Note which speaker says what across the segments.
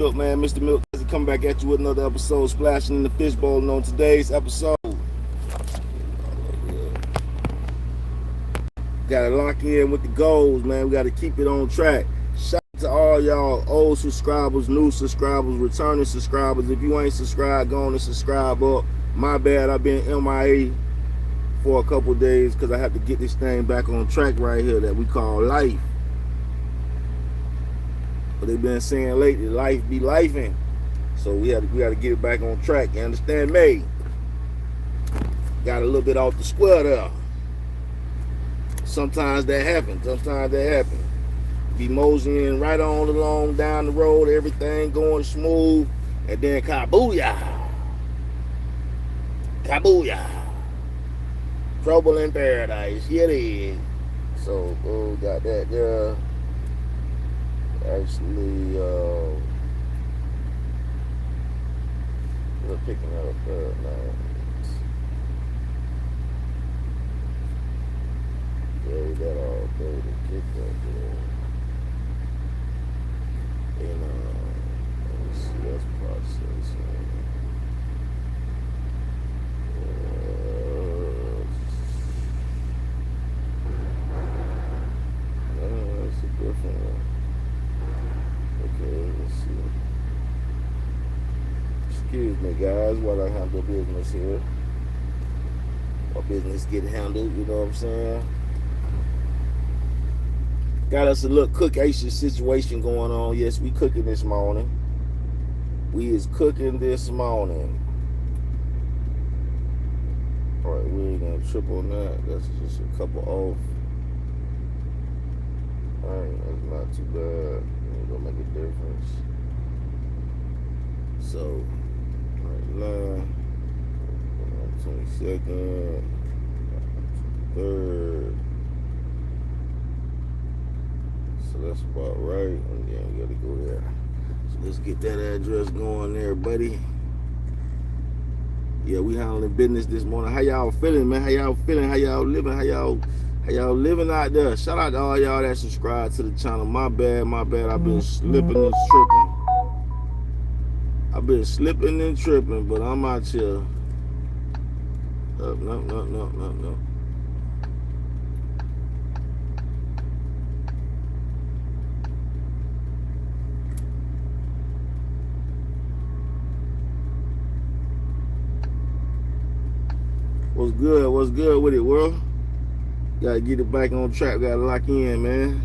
Speaker 1: Milk, man, Mr. Milk, come back at you with another episode, splashing in the fishbowl. And on today's episode, gotta lock in with the goals, man. We gotta keep it on track. Shout out to all y'all old subscribers, new subscribers, returning subscribers. If you ain't subscribed, go on and subscribe up. My bad, I've been MIA for a couple days because I have to get this thing back on track right here that we call life. But they've been saying lately, life be lifing. So we got to get it back on track. You understand me? Got a little bit off the square there. Sometimes that happens. Be moseying right on along down the road, everything going smooth, and then kabooyah. Trouble in paradise. Yeah, it is. So, got that there. Actually, we're picking up now. Yeah, we got all day to get that there. And, let me see, that's processing. That's a different one. Okay, let's see. Excuse me, guys, while I handle business here. Or business get handled, you know what I'm saying? Got us a little cook-ation situation going on. Yes, we cooking this morning. We is cooking this morning. Alright, we ain't gonna trip on that. That's just a couple off. Alright, that's not too bad. Gonna make a difference. So, right now, 22nd, 3rd. So that's about right. And then we gotta go there. So let's get that address going there, buddy. Yeah, we handling business this morning. How y'all feeling, man? How y'all feeling? How y'all living? How y'all living out there? Shout out to all y'all that subscribe to the channel. My bad. I've been slipping and tripping. But I'm out here. No. What's good with it, world? Gotta get it back on track. Gotta lock in, man.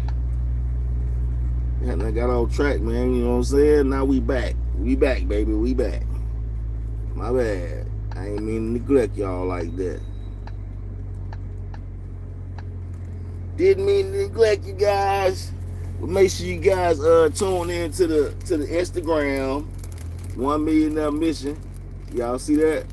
Speaker 1: I got on track, man. You know what I'm saying? Now we back. We back, baby. We back. My bad. I ain't mean to neglect y'all like that. Didn't mean to neglect you guys. But make sure you guys tune in to the Instagram. MillionaireMission. Y'all see that?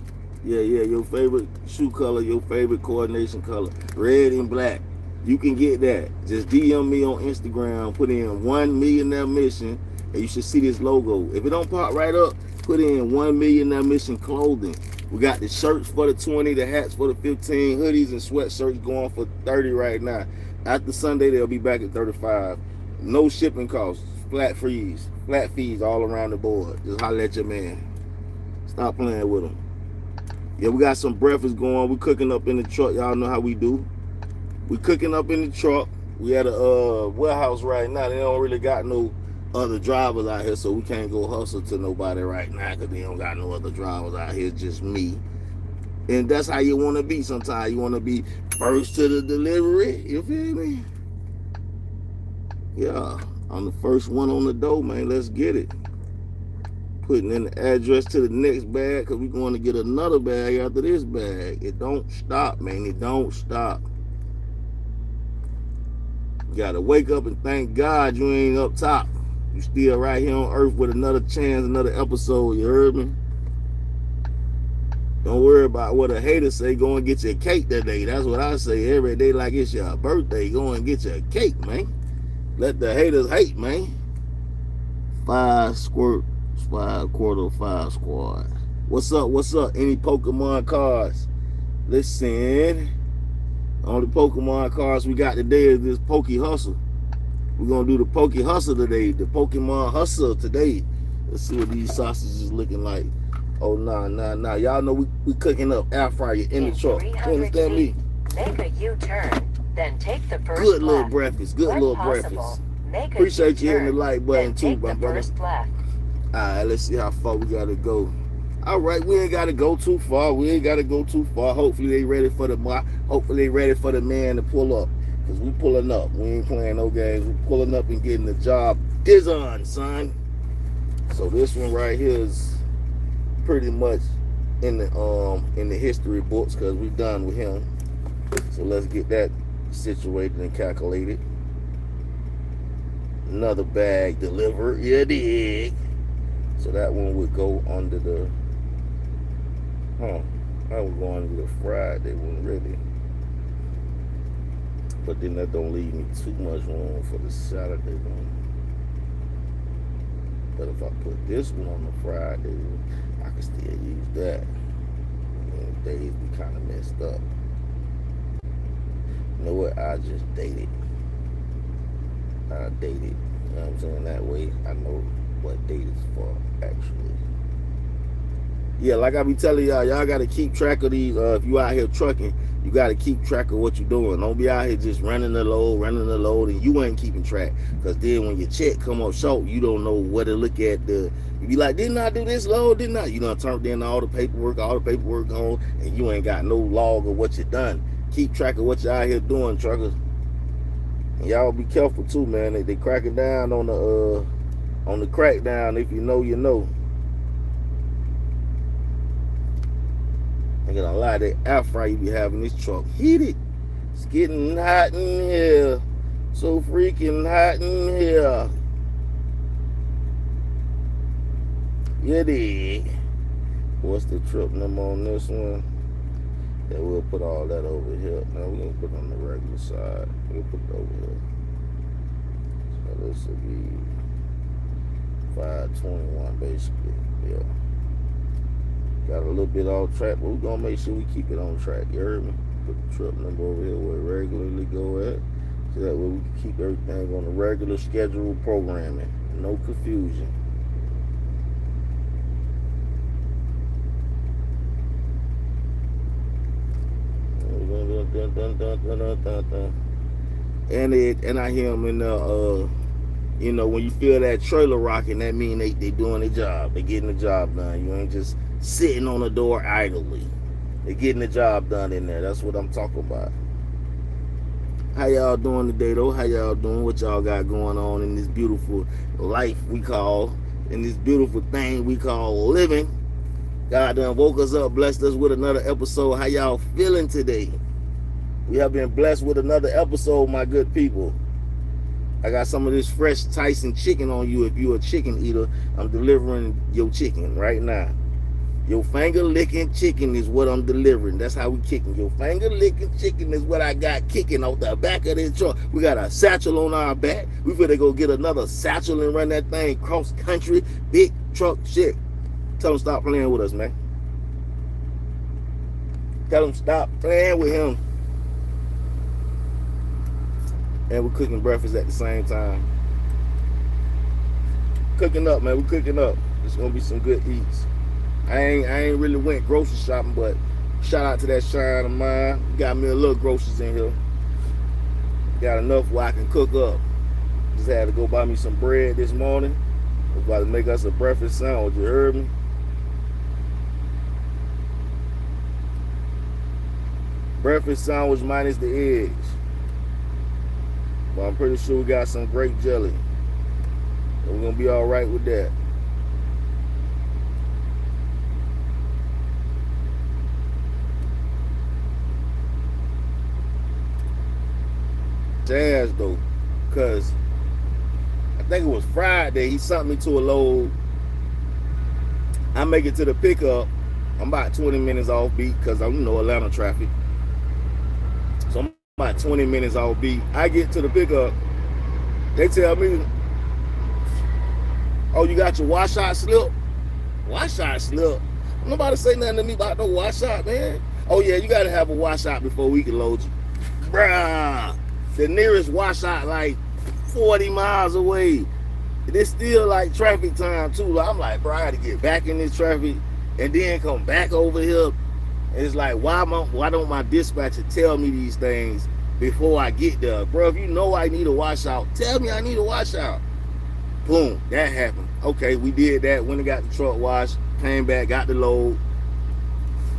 Speaker 1: Yeah, your favorite shoe color, your favorite coordination color, red and black. You can get that. Just DM me on Instagram, put in MillionaireMission, and you should see this logo. If it don't pop right up, put in MillionaireMission clothing. We got the shirts for the 20, the hats for the 15, hoodies and sweatshirts going for 30 right now. After Sunday, they'll be back at 35. No shipping costs, flat fees all around the board. Just holler at your man. Stop playing with them. Yeah, we got some breakfast going. We cooking up in the truck. Y'all know how we do. We cooking up in the truck. We at a warehouse right now. They don't really got no other drivers out here, so we can't go hustle to nobody right now because they don't got no other drivers out here, just me. And that's how you want to be sometimes. You want to be first to the delivery. You feel me? Yeah, I'm the first one on the door, man. Let's get it. Putting in the address to the next bag because we're going to get another bag after this bag. It don't stop, man. It don't stop. You got to wake up and thank God you ain't up top. You still right here on earth with another chance, another episode. You heard me? Don't worry about what a hater say. Go and get your cake today. That's what I say every day like it's your birthday. Go and get your cake, man. Let the haters hate, man. 5 squirt. 5 quarter 5 squad. What's up? Any Pokemon cards? Listen, only Pokemon cards we got today is this Poke Hustle. We're gonna do the Poke Hustle today, the Pokemon Hustle today. Let's see what these sausages looking like. Oh, nah. Y'all know we cooking up air fryer in the truck. You understand me?
Speaker 2: Make a U-turn, then take the first
Speaker 1: Good little
Speaker 2: left.
Speaker 1: breakfast. Good
Speaker 2: When
Speaker 1: little
Speaker 2: possible,
Speaker 1: breakfast. Appreciate you hitting the like button too, my brother.
Speaker 2: Left.
Speaker 1: Alright, let's see how far we gotta go. Alright, we ain't gotta go too far. Hopefully they ready for the man to pull up. Cause we pulling up. We ain't playing no games. We pulling up and getting the job done, son. So this one right here is pretty much in the history books because we done with him. So let's get that situated and calculated. Another bag delivered. You dig? So that one would go under the that would go under the Friday one, really. But then that don't leave me too much room for the Saturday one. But if I put this one on the Friday, I can still use that. And days be kind of messed up. You know what? I just date it. I date it. You know what I'm saying? That way I know what date is for, actually. Yeah, like I be telling y'all got to keep track of these. If you out here trucking, you got to keep track of what you're doing. Don't be out here just running the load, and you ain't keeping track. Because then when your check come up short, you don't know what to look at. You be like, didn't I do this load? Didn't I? You done turned in all the paperwork on, and you ain't got no log of what you done. Keep track of what you out here doing, truckers. And y'all be careful too, man. They cracking down on the crackdown. If you know, you know. Ain't gonna lie, that air fryer you be having this truck heated. It's getting hot in here. So freaking hot in here. Yeah, dig. What's the trip number on this one? Yeah, we'll put all that over here. Now we're gonna put it on the regular side. We'll put it over here. So this will be 521 basically. Yeah. Got a little bit off track, but we're gonna make sure we keep it on track. You heard me? Put the trip number over here where it regularly go at. So that way we can keep everything on the regular schedule programming. No confusion. And I hear them in the you know, when you feel that trailer rocking, that mean they doing their job. They getting the job done. You ain't just sitting on the door idly. They getting the job done in there. That's what I'm talking about. How y'all doing today though? How y'all doing? What y'all got going on in this beautiful life we call, in this beautiful thing we call living? God done woke us up, blessed us with another episode. How y'all feeling today? We have been blessed with another episode, my good people. I got some of this fresh Tyson chicken on you. If you're a chicken eater, I'm delivering your chicken right now. Your finger licking chicken is what I'm delivering. That's how we kicking. Your finger licking chicken is what I got kicking off the back of this truck. We got a satchel on our back. We finna go get another satchel and run that thing cross country. Big truck shit. Tell them stop playing with us, man. Tell them stop playing with him. And we're cooking breakfast at the same time. Cooking up, man. We're cooking up. It's gonna be some good eats. I ain't really went grocery shopping, but shout out to that shine of mine. Got me a little groceries in here. Got enough where I can cook up. Just had to go buy me some bread this morning. We're about to make us a breakfast sandwich. You heard me? Breakfast sandwich minus the eggs. But I'm pretty sure we got some grape jelly. And we're gonna be all right with that. Jazz though, cause I think it was Friday. He sent me to a load. I make it to the pickup. I'm about 20 minutes off beat because I'm Atlanta traffic. So I'm about 20 minutes off beat. I get to the pickup. They tell me, "Oh, you got your washout slip?" Washout slip? Nobody say nothing to me about no washout, man. Oh yeah, you gotta have a washout before we can load you, bruh. The nearest washout like 40 miles away. And it's still like traffic time too. Like, I'm like, bro, I gotta get back in this traffic and then come back over here. And it's like, why don't my dispatcher tell me these things before I get there? Bro, if you know I need a washout, tell me I need a washout. Boom, that happened. Okay, we did that. Went and got the truck washed, came back, got the load.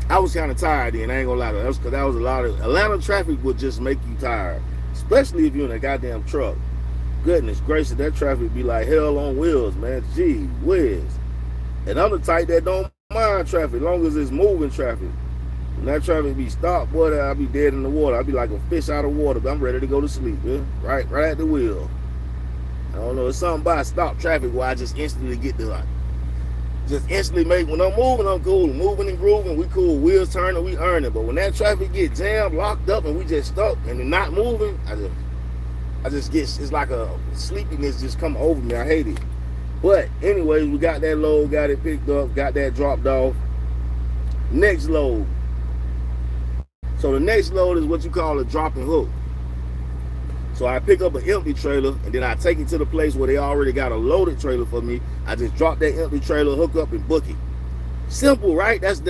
Speaker 1: I was kind of tired then, I ain't gonna lie to you. That was because that was a lot of Atlanta traffic would just make you tired, especially if you're in a goddamn truck. Goodness gracious, that traffic be like hell on wheels, man. Gee whiz. And I'm the type that don't mind traffic, as long as it's moving traffic. When that traffic be stopped, boy, I'll be dead in the water. I'll be like a fish out of water, but I'm ready to go to sleep, man. Right at the wheel. I don't know, it's something about stop traffic where I just instantly get to like, just instantly make, when I'm moving, I'm cool. Moving and grooving, we cool. Wheels turning, we earning. But when that traffic get jammed, locked up, and we just stuck and not moving, I just get, it's like a sleepiness just come over me. I hate it. But anyways, we got that load, got it picked up, got that dropped off. Next load. So the next load is what you call a drop and hook. So I pick up an empty trailer and then I take it to the place where they already got a loaded trailer for me. I just drop that empty trailer, hook up and book it. Simple, right? That's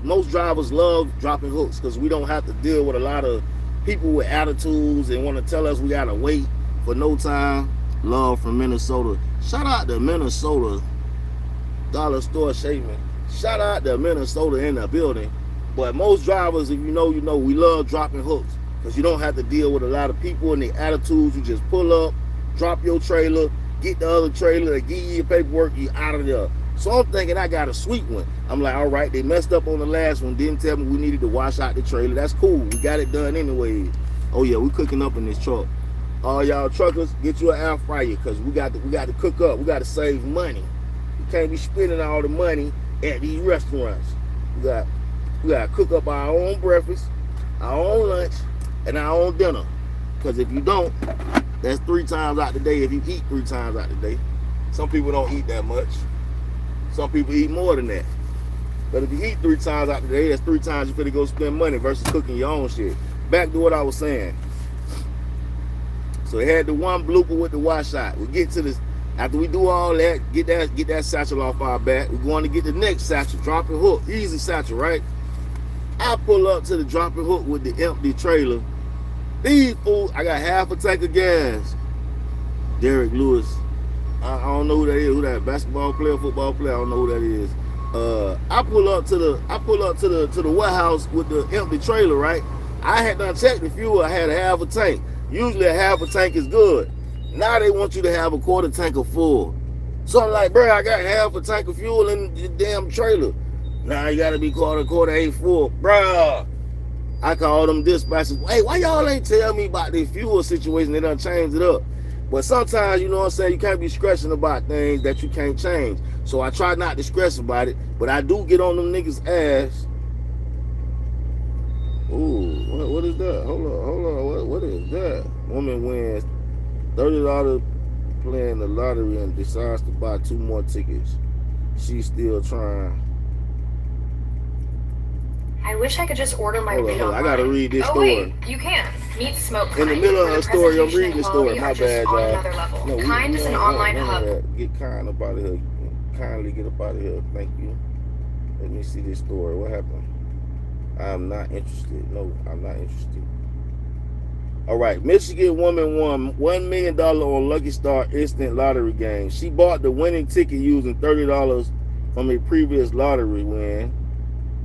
Speaker 1: most drivers love dropping hooks because we don't have to deal with a lot of people with attitudes and want to tell us we gotta wait for no time. Love from Minnesota. Shout out to Minnesota Dollar Store Shaman. Shout out to Minnesota in the building. But most drivers, if you know, we love dropping hooks because you don't have to deal with a lot of people and their attitudes. You just pull up, drop your trailer, get the other trailer, they give you your paperwork, you out of there. So I'm thinking I got a sweet one. I'm like, all right, they messed up on the last one, didn't tell me we needed to wash out the trailer. That's cool. We got it done anyway. Oh yeah, we cooking up in this truck. All y'all truckers, get you an air fryer because we got to cook up. We got to save money. We can't be spending all the money at these restaurants. We got to cook up our own breakfast, our own lunch, and our own dinner. Because if you don't, that's 3 times out the day if you eat 3 times out the day. Some people don't eat that much. Some people eat more than that. But if you eat 3 times out the day, that's 3 times you're finna go spend money versus cooking your own shit. Back to what I was saying. So they had the one blooper with the washout. We get to this, after we do all that, get that satchel off our back. We're going to get the next satchel, drop and hook. Easy satchel, right? I pull up to the drop and hook with the empty trailer. These fools, I got half a tank of gas. Derek Lewis. I don't know who that is. Who that? Basketball player, football player? I don't know who that is. I pull up to the warehouse with the empty trailer, right? I had done checked the fuel. I had a half a tank. Usually a half a tank is good. Now they want you to have a quarter tank of full. So I'm like, bro, I got half a tank of fuel in the damn trailer. Now you gotta be quarter ain't full. Bruh. I call them dispatchers. Hey, why y'all ain't tell me about the fuel situation? They done changed it up. But sometimes, you know what I'm saying, you can't be stressing about things that you can't change. So I try not to stress about it, but I do get on them niggas' ass. Ooh, what is that? Hold on. What is that? Woman wins $30 playing the lottery and decides to buy 2 more tickets. She's still trying.
Speaker 3: I wish I could just order my read online.
Speaker 1: I gotta read this story.
Speaker 3: Wait, you can. Meet Smoke
Speaker 1: In the middle of her story, I'm reading the story. My bad,
Speaker 3: on
Speaker 1: y'all.
Speaker 3: another level. No, Kind is an online hub.
Speaker 1: Get Kind up out of here. Kindly get up out of here. Thank you. Let me see this story. What happened? I'm not interested. No, I'm not interested. All right. Michigan woman won $1 million on Lucky Star instant lottery game. She bought the winning ticket using $30 from a previous lottery win.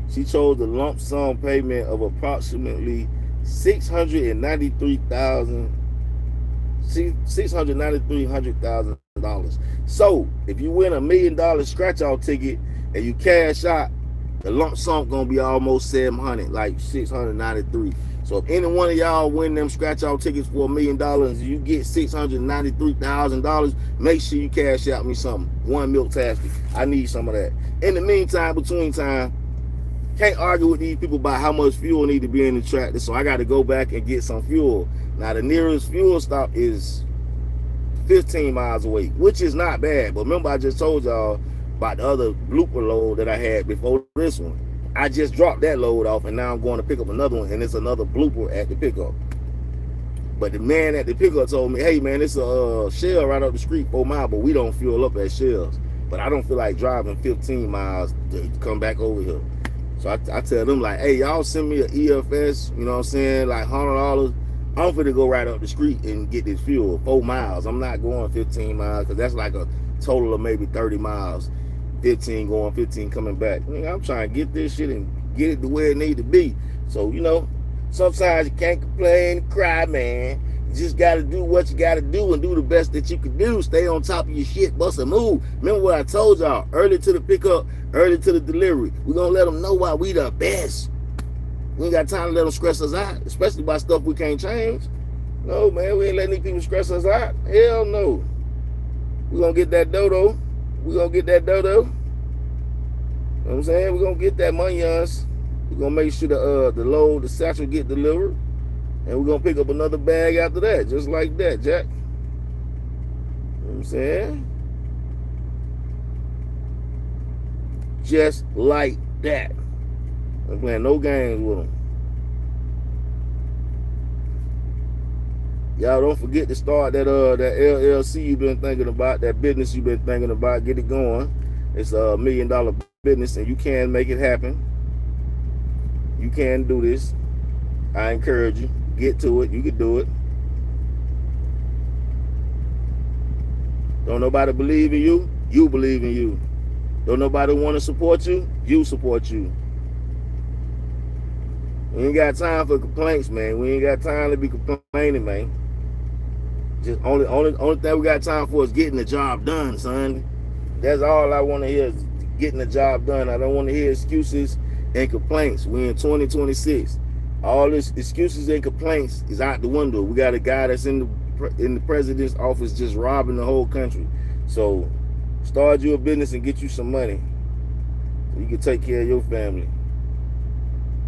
Speaker 1: She chose the lump sum payment of approximately $693,000. So if you win $1 million scratch out ticket and you cash out, the lump sum gonna be almost $700, like $693. So if any one of y'all win them scratch out tickets for $1 million, you get $693,000. Make sure you cash out me something. 1 milk taffy. I need some of that. In the meantime, between time, can't argue with these people about how much fuel need to be in the tractor, so I got to go back and get some fuel. Now, the nearest fuel stop is 15 miles away, which is not bad. But remember, I just told y'all about the other blooper load that I had before this one. I just dropped that load off, and now I'm going to pick up another one, and it's another blooper at the pickup. But the man at the pickup told me, hey man, it's a Shell right up the street, 4 miles, but we don't fuel up at Shells. But I don't feel like driving 15 miles to come back over here. So I tell them like, hey, y'all send me an EFS, you know what I'm saying, like $100. I'm finna go right up the street and get this fuel, 4 miles. I'm not going 15 miles because that's like a total of maybe 30 miles. 15 going, 15 coming back. I mean, I'm trying to get this shit and get it the way it need to be. So, you know, sometimes you can't complain and cry, man. You just got to do what you got to do and do the best that you can do. Stay on top of your shit, bust a move. Remember what I told y'all, early to the pickup, early to the delivery. We're going to let them know why we the best. We ain't got time to let them stress us out, especially by stuff we can't change. No, man, we ain't letting these people stress us out. Hell no. We're going to get that dodo. We're going to get that dodo. You know what I'm saying? We're going to get that money on us. We're going to make sure the load, the satchel get delivered. And we're going to pick up another bag after that. Just like that, Jack. You know what I'm saying? Just like that. I'm playing no games with them. Y'all don't forget to start that LLC you've been thinking about, that business you've been thinking about. Get it going. It's a $1 million business, and you can make it happen. You can do this. I encourage you. Get to it. You can do it. Don't nobody believe in you? You believe in you. Don't nobody want to support you? You support you. We ain't got time for complaints, man. We ain't got time to be complaining, man. Just only thing we got time for is getting the job done, son. That's all I want to hear, is getting the job done. I don't want to hear excuses and complaints. We in 2026. All this excuses and complaints is out the window. We got a guy that's in the president's office just robbing the whole country. So start you a business and get you some money so you can take care of your family.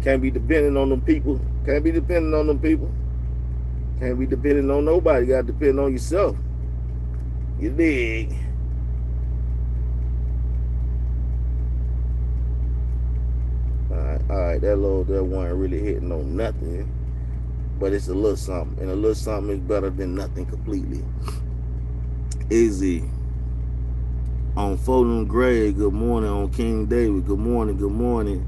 Speaker 1: Can't be dependent on them people. Can't be dependent on them people. Can't be dependent on nobody. You got to depend on yourself. You dig? All right, that wasn't really hitting on nothing, but it's a little something, and a little something is better than nothing completely. Izzy on Fulton Gray, good morning. On King David, good morning, good morning.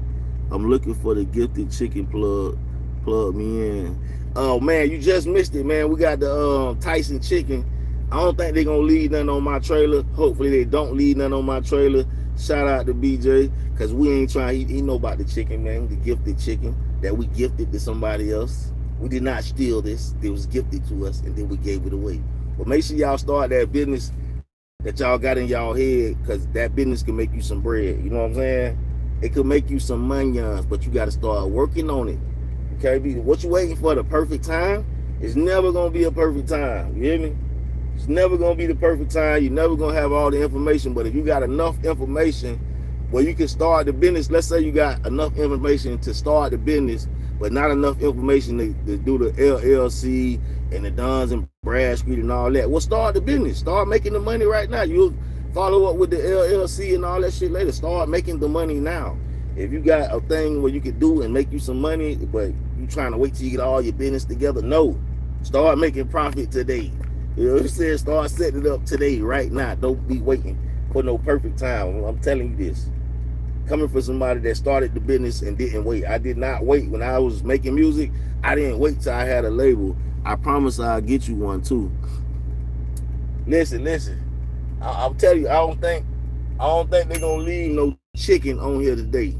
Speaker 1: I'm looking for the gifted chicken plug. Plug me in. Oh man, you just missed it, man. We got the Tyson chicken. I don't think they're gonna leave nothing on my trailer. Hopefully they don't leave nothing on my trailer. Shout out to BJ, because we ain't trying. He know about the chicken, man. The gifted chicken that we gifted to somebody else. We did not steal this. It was gifted to us, and then we gave it away. But make sure y'all start that business that y'all got in y'all head, because that business can make you some bread. You know what I'm saying? It could make you some money, but you got to start working on it. Okay, what you waiting for, the perfect time? It's never gonna be a perfect time. You hear me? It's never gonna be the perfect time. You're never gonna have all the information. But if you got enough information where you can start the business, let's say you got enough information to start the business, but not enough information to do the LLC and the Duns and Bradstreet and all that. Well, start the business. Start making the money right now. You'll follow up with the LLC and all that shit later. Start making the money now. If you got a thing where you could do and make you some money, but you trying to wait till you get all your business together, no. Start making profit today. You know what I'm saying? Start setting it up today, right now. Don't be waiting for no perfect time. I'm telling you this. Coming from somebody that started the business and didn't wait. I did not wait. When I was making music, I didn't wait till I had a label. I promise I'll get you one too. Listen. I'll tell you, I don't think they're gonna leave no chicken on here today.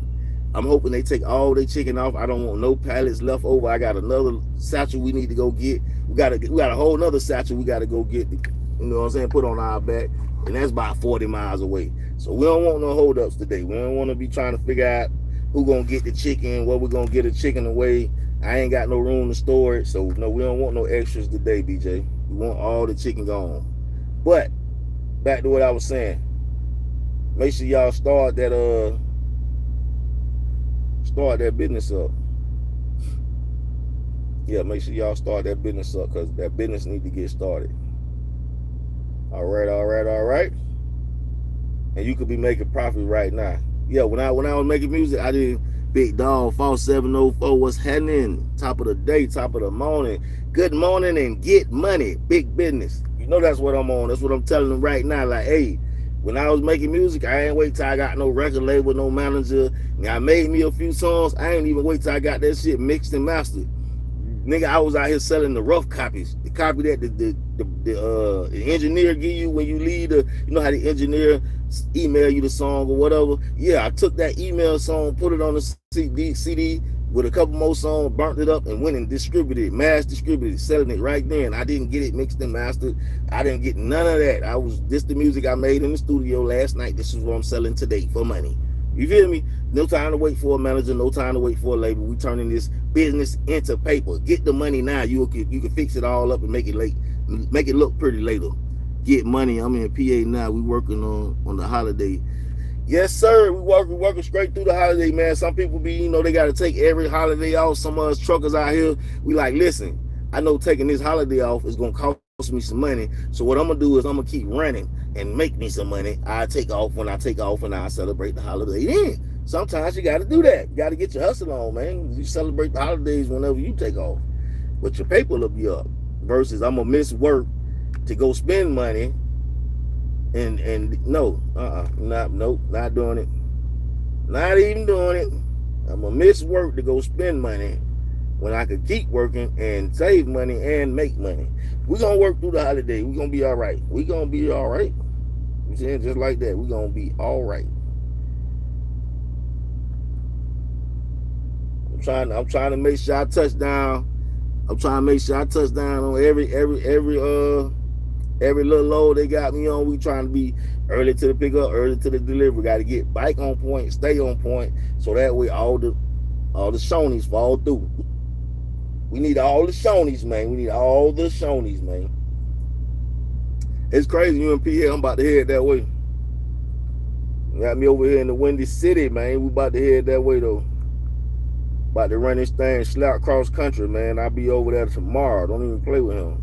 Speaker 1: I'm hoping they take all their chicken off. I don't want no pallets left over. I got another satchel we need to go get. We got a whole nother satchel we got to go get. You know what I'm saying? Put on our back, and that's about 40 miles away. So we don't want no holdups today. We don't want to be trying to figure out who gonna get the chicken, where we're gonna get the chicken away. I ain't got no room to store it, so no, we don't want no extras today, BJ. We want all the chicken gone. But back to what I was saying. Make sure y'all start that business up. Yeah, make sure y'all start that business up, because that business need to get started. All right. And you could be making profit right now. Yeah, when I was making music, I did Big Dog 4704. What's happening? Top of the day, top of the morning. Good morning and get money. Big business. You know that's what I'm on. That's what I'm telling them right now. Like, hey, when I was making music, I ain't wait till I got no record label, no manager. And I made me a few songs. I ain't even wait till I got that shit mixed and mastered. Nigga, I was out here selling the rough copies. The copy that the engineer give you when you leave you know how the engineer email you the song or whatever. Yeah, I took that email song, put it on the CD with a couple more songs, burnt it up, and went and distributed, mass distributed, selling it right then. I didn't get it mixed and mastered. I didn't get none of that. This the music I made in the studio last night. This is what I'm selling today for money. You feel me? No time to wait for a manager, no time to wait for a label. We turning this business into paper. Get the money now. You can fix it all up and make it look pretty later. Get money. I'm in PA now. We working on the holiday. Yes, sir. We working straight through the holiday, man. Some people they got to take every holiday off. Some of us truckers out here, we like, listen, I know taking this holiday off is gonna cost me some money. So what I'm gonna do is I'm gonna keep running and make me some money. I take off when I take off and I celebrate the holiday then. Sometimes you got to do that. You got to get your hustle on, man. You celebrate the holidays whenever you take off. But your paper will be up. Versus I'm going to miss work to go spend money. And no, not doing it. Not even doing it. I'm going to miss work to go spend money when I could keep working and save money and make money. We're going to work through the holiday. We're going to be all right. We're going to be all right. You see, just like that. We're going to be all right. I'm trying to make sure I touch down. I'm trying to make sure I touch down on every little load they got me on. We trying to be early to the pickup, early to the delivery. Got to get bike on point, stay on point, so that way all the Shonies fall through. We need all the Shonies, man. We need all the Shonies, man. It's crazy. You in PA, I'm about to head that way. Got me over here in the Windy City, man. We about to head that way though. About to run this thing slap cross country, man. I'll be over there tomorrow. Don't even play with him.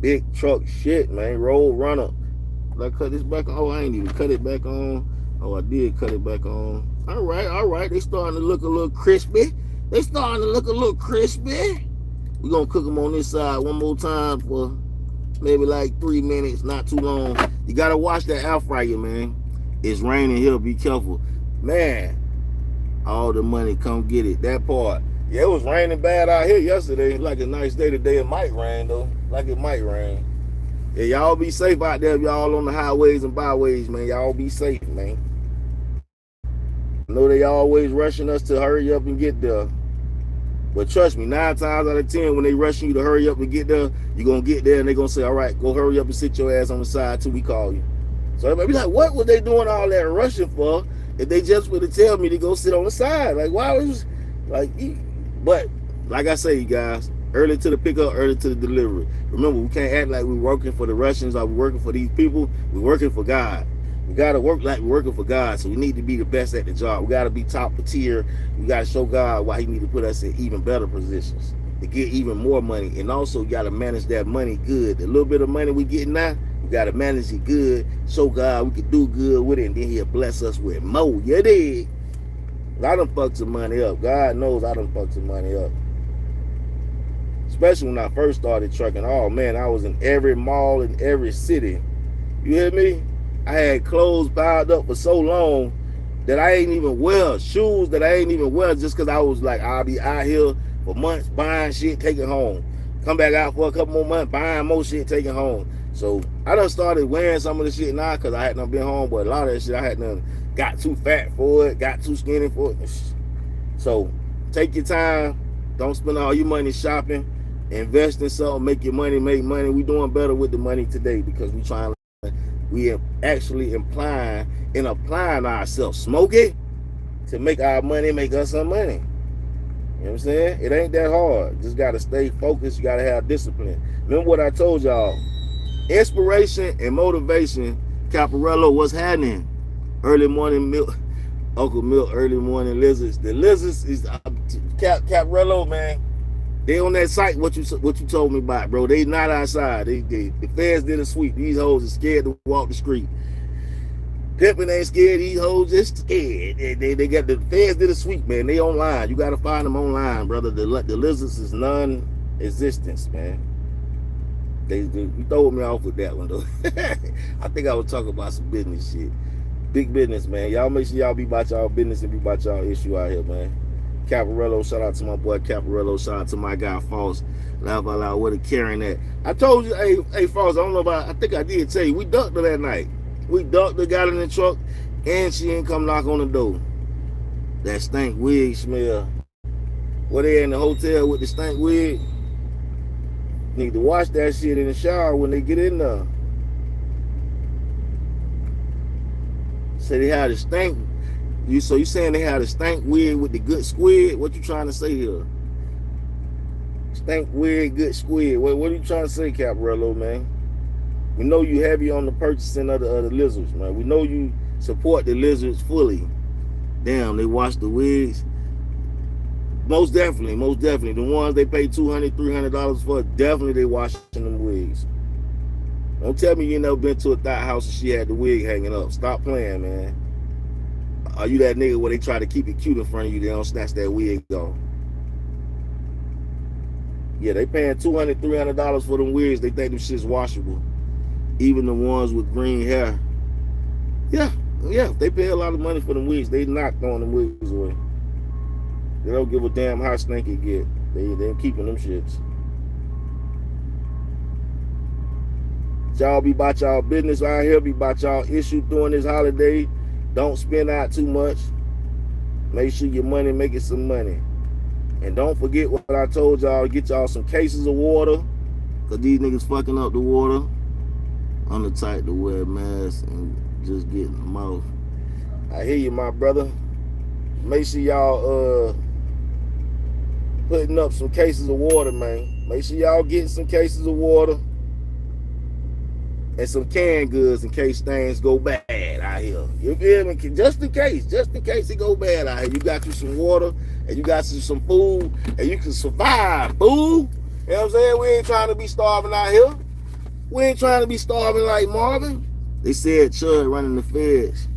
Speaker 1: Big truck shit, man. Road runner. Did I cut this back on? Oh, I ain't even cut it back on. Oh, I did cut it back on. All right. They starting to look a little crispy. We're going to cook them on this side one more time for maybe like 3 minutes, not too long. You got to watch that air fryer, man. It's raining here. Be careful. Man, all the money, come get it. That part. Yeah, it was raining bad out here yesterday. Like a nice day today. It might rain, though. Like it might rain. Yeah, y'all be safe out there. Y'all on the highways and byways, man. Y'all be safe, man. I know they always rushing us to hurry up and get there. But trust me, 9 times out of 10, when they rushing you to hurry up and get there, you're going to get there and they're going to say, all right, go hurry up and sit your ass on the side till we call you. So everybody be like, what were they doing all that rushing for if they just would have tell me to go sit on the side? Like, why was like, but like I say, you guys, early to the pickup, early to the delivery. Remember, we can't act like we're working for the Russians or we're working for these people. We're working for God. We got to work like we're working for God. So we need to be the best at the job. We got to be top tier. We got to show God why he need to put us in even better positions to get even more money. And also, you got to manage that money good. The little bit of money we get now, we got to manage it good. Show God we can do good with it, and then he'll bless us with more. You dig? I done fucked some money up. God knows I done fucked some money up. Especially when I first started trucking. Oh, man, I was in every mall in every city. You hear me? I had clothes piled up for so long that I ain't even wear. Shoes that I ain't even wear just because I was like, I'll be out here for months buying shit, taking home. Come back out for a couple more months, buying more shit, taking home. So I done started wearing some of the shit now because I hadn't been home, but a lot of that shit I hadn't got too fat for it, got too skinny for it. So take your time. Don't spend all your money shopping. Invest in something, make your money, make money. We doing better with the money today because we are actually applying ourselves, smoking to make our money, make us some money. You know what I'm saying? It ain't that hard. Just got to stay focused. You got to have discipline. Remember what I told y'all. Inspiration and motivation. Caparello, what's happening? Early morning milk. Uncle Milk, early morning lizards. The lizards is Caparello, man. They on that site. What you told me about, bro? They not outside. The feds did a sweep. These hoes are scared to walk the street. Pimpin' ain't scared. These hoes just scared. They got the feds did a sweep, man. They online. You gotta find them online, brother. The lizards is non-existence, man. You throw me off with that one though. I think I was talking about some business shit. Big business, man. Y'all make sure y'all be about y'all business and be about y'all issue out here, man. Caparello, shout out to my boy Caparello, shout out to my guy False. Laugh out loud, where the carrying at. I told you, hey False, I don't know about, I think I did tell you, we ducked her that night. We ducked her, got in the truck, and she ain't come knock on the door. That stank wig smell. Where they in the hotel with the stank wig? Need to wash that shit in the shower when they get in there. Say they had a stank. So you saying they had a stank wig with the good squid? What you trying to say here? Stank wig, good squid. What are you trying to say, Caparello, man? We know you heavy on the purchasing of the lizards, man. We know you support the lizards fully. Damn, they wash the wigs. Most definitely. The ones they pay $200, $300 for, definitely they washing them wigs. Don't tell me you never been to a thought house and she had the wig hanging up. Stop playing, man. Are you that nigga where they try to keep it cute in front of you, they don't snatch that wig off? Yeah, they paying $200, $300 for them wigs. They think them shit's washable. Even the ones with green hair. Yeah, they pay a lot of money for them wigs. They not throwing them wigs away. They don't give a damn how stank it get. They ain't keeping them shits. Y'all be about y'all business out here, be about y'all issue during this holiday. Don't spend out too much. Make sure your money make it some money. And don't forget what I told y'all, get y'all some cases of water, cause these niggas fucking up the water. Undertight to wear masks and just getting them off. I hear you, my brother. Make sure y'all putting up some cases of water, man. Make sure y'all getting some cases of water and some canned goods in case things go bad out here. You feel me? Just in case it go bad out here. You got you some water and you got you some food and you can survive, fool. You know what I'm saying? We ain't trying to be starving out here. We ain't trying to be starving like Marvin. They said Chud running the feds.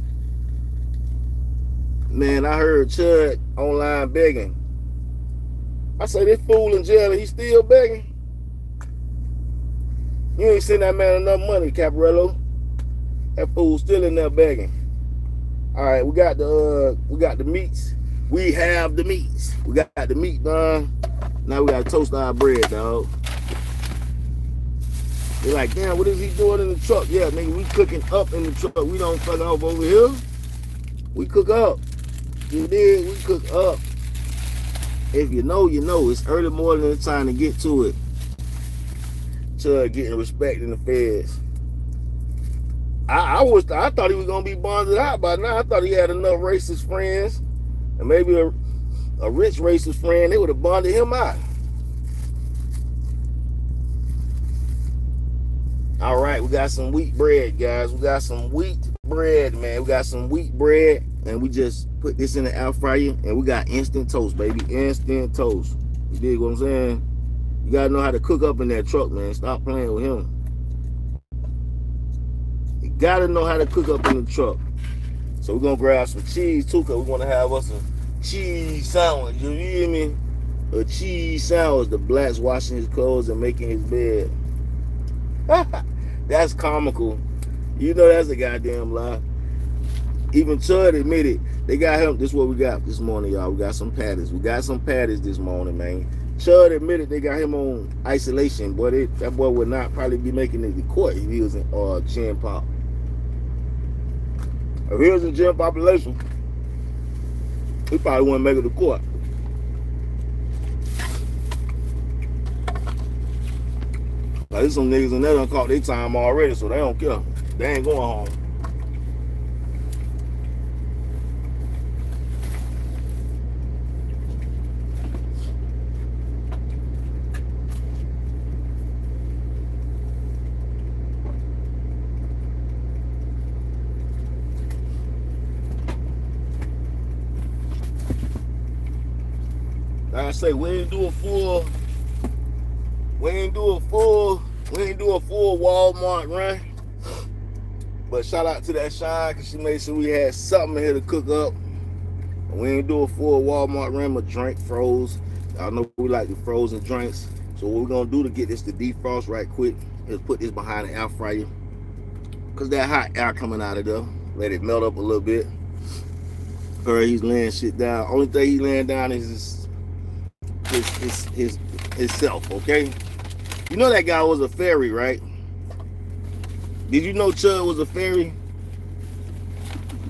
Speaker 1: Man, I heard Chud online begging. I say this fool in jail and he's still begging. You ain't send that man enough money, Caparello. That fool still in there begging. All right, we got the meats. We have the meats. We got the meat done. Now we gotta toast our bread, dog. They're like, damn, what is he doing in the truck? Yeah, nigga, we cooking up in the truck. We don't fucking off over here. We cook up. You did, we cook up. If you know, you know. It's early morning, it's time to get to it. Chud getting respect in the feds. I thought he was gonna be bonded out by now. I thought he had enough racist friends, and maybe a rich racist friend. They would have bonded him out. All right, we got some wheat bread, guys. We got some wheat bread, man. We got some wheat bread, and we just put this in the air fryer, and we got instant toast, baby. Instant toast. You dig what I'm saying? You gotta know how to cook up in that truck, man. Stop playing with him. You gotta know how to cook up in the truck. So we're gonna grab some cheese too, cause we're gonna have us a cheese sandwich. You hear me? A cheese sandwich. The blacks washing his clothes and making his bed. That's comical. You know that's a goddamn lie. Even Chud admitted they got him. This is what we got this morning, y'all. We got some patties. We got some patties this morning, man. Chud admitted they got him on isolation. Boy, that boy would not probably be making it to court if he was in Gen Pop. If he was in Gen Population, he probably wouldn't make it to court. Like, there's some niggas in there done caught their time already, so they don't care. They ain't going home. Like I say, we ain't do a full We ain't do a full Walmart run. But shout out to that Shine, because she made sure we had something here to cook up. We ain't do a full Walmart run, but drink froze. Y'all know we like the frozen drinks. So what we're gonna do to get this to defrost right quick is put this behind the air fryer. Cause that hot air coming out of there. Let it melt up a little bit. He's laying shit down. Only thing he laying down is himself, okay? You know that guy was a fairy, right? Did you know Chud was a fairy?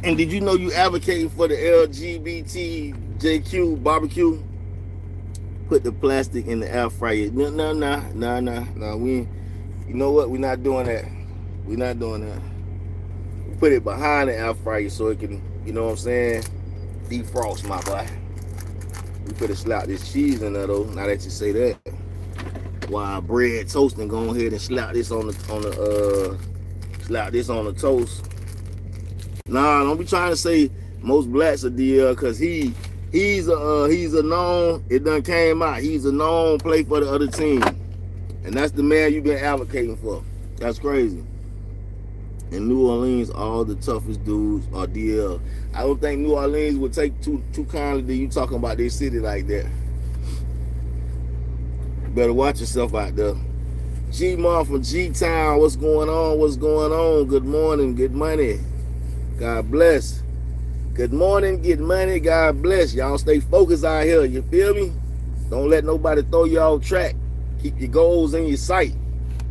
Speaker 1: And did you know you advocating for the LGBTJQ barbecue? Put the plastic in the air fryer. No. You know what? We're not doing that. We're not doing that. We put it behind the air fryer so it can, you know what I'm saying, defrost, my boy. We could have slapped this cheese in there though. Now that you say that, while bread toasting, go ahead and slap this on the toast. Nah, don't be trying to say most blacks are DL, cause he's a known. It done came out. He's a known play for the other team, and that's the man you've been advocating for. That's crazy. In New Orleans, all the toughest dudes are DL. I don't think New Orleans would take too kindly to you talking about their city like that. You better watch yourself out there. G-Mar from G-Town, what's going on? What's going on? Good morning, good money. God bless. Good morning, get money, God bless. Y'all stay focused out here, you feel me? Don't let nobody throw you off track. Keep your goals in your sight.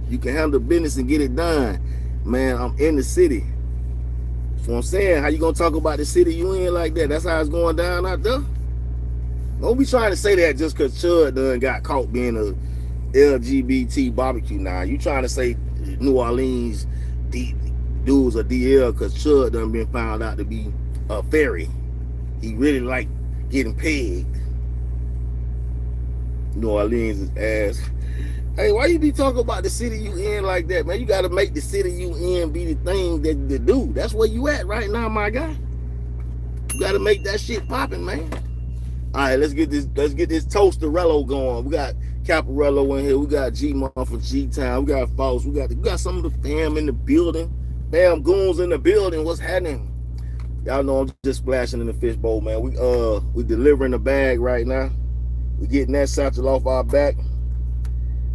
Speaker 1: You can handle business and get it done. Man, I'm in the city. That's what I'm saying. How you gonna talk about the city you in like that? That's how it's going down out there. Don't be trying to say that just because Chud done got caught being a LGBT barbecue now. You trying to say New Orleans dudes are DL because Chud done been found out to be a fairy. He really like getting pegged. New Orleans is ass. Hey, why you be talking about the city you in like that, man? You got to make the city you in be the thing that to do. That's where you at right now, my guy. You got to make that shit popping, man. All right, let's get this Toasterello going. We got Caparello in here. We got G-Mar from G-Town. We got Faust. We got some of the fam in the building. Fam goons in the building. What's happening? Y'all know I'm just splashing in the fishbowl, man. We delivering the bag right now. We getting that satchel off our back.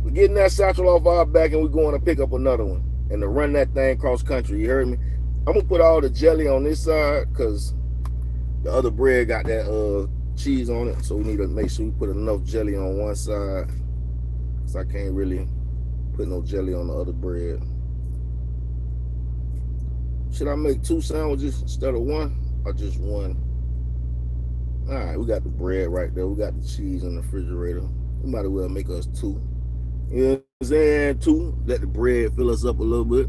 Speaker 1: We're getting that satchel off our back, and we're going to pick up another one and to run that thing cross country. You heard me? I'm going to put all the jelly on this side because the other bread got that cheese on it. So we need to make sure we put enough jelly on one side because I can't really put no jelly on the other bread. Should I make 2 sandwiches instead of 1 or just 1? All right, we got the bread right there. We got the cheese in the refrigerator. We might as well make us 2. You know what I'm saying? 2. Let the bread fill us up a little bit.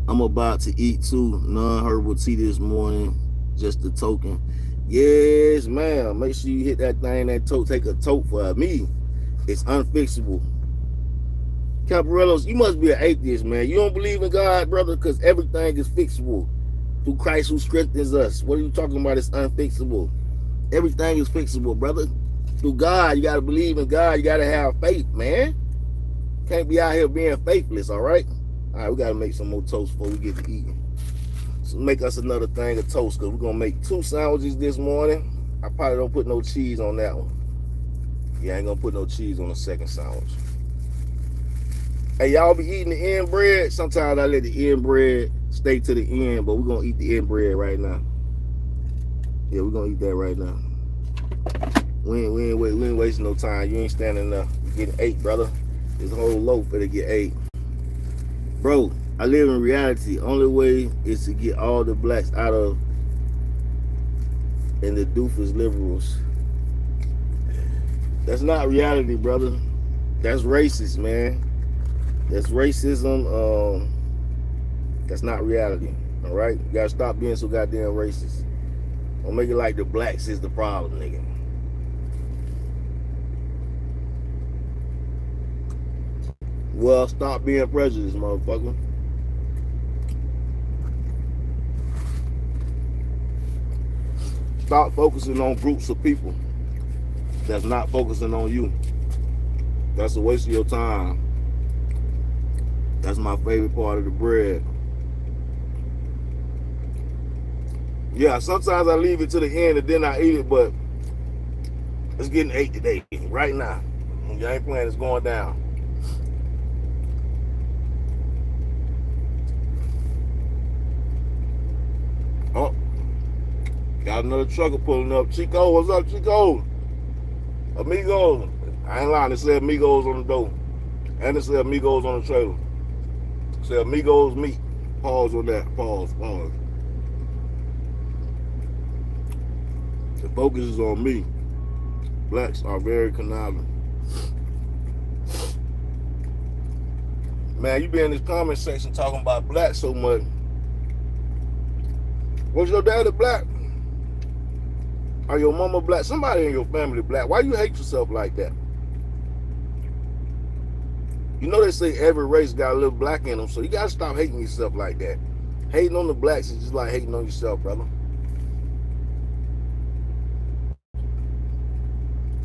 Speaker 1: I'm about to eat 2 non-herbal tea this morning. Just a token. Yes, ma'am. Make sure you hit that thing, that tote. Take a tote for me. It's unfixable. Caparellos, you must be an atheist, man. You don't believe in God, brother, because everything is fixable through Christ who strengthens us. What are you talking about? It's unfixable. Everything is fixable, brother. Through God, you got to believe in God. You got to have faith, man. Can't be out here being faithless, all right? All right, we got to make some more toast before we get to eating. So make us another thing of toast because we're going to make 2 sandwiches this morning. I probably don't put no cheese on that one. Yeah, I ain't going to put no cheese on the second sandwich. Hey, y'all be eating the end bread? Sometimes I let the end bread stay to the end, but we're going to eat the end bread right now. Yeah, we're going to eat that right now. We ain't wasting no time. You ain't standing there. You're getting 8, brother. This whole loaf better get 8. Bro, I live in reality. Only way is to get all the blacks out of and the doofus liberals. That's not reality, brother. That's racist, man. That's racism. That's not reality. All right? You gotta stop being so goddamn racist. Don't make it like the blacks is the problem, nigga. Well, stop being prejudiced, motherfucker. Stop focusing on groups of people that's not focusing on you. That's a waste of your time. That's my favorite part of the bread. Yeah, sometimes I leave it to the end and then I eat it, but it's getting ate today, right now. You ain't playing, it's going down. Oh, got another trucker pulling up. Chico, what's up, Chico? Amigos. I ain't lying, it said Amigos on the door. And it said Amigos on the trailer. It said Amigos meat. Pause on that. Pause. The focus is on me. Blacks are very conniving. Man, you be in this comment section talking about blacks so much. Was your daddy black? Are your mama black? Somebody in your family black. Why you hate yourself like that? You know they say every race got a little black in them, so you gotta stop hating yourself like that. Hating on the blacks is just like hating on yourself, brother.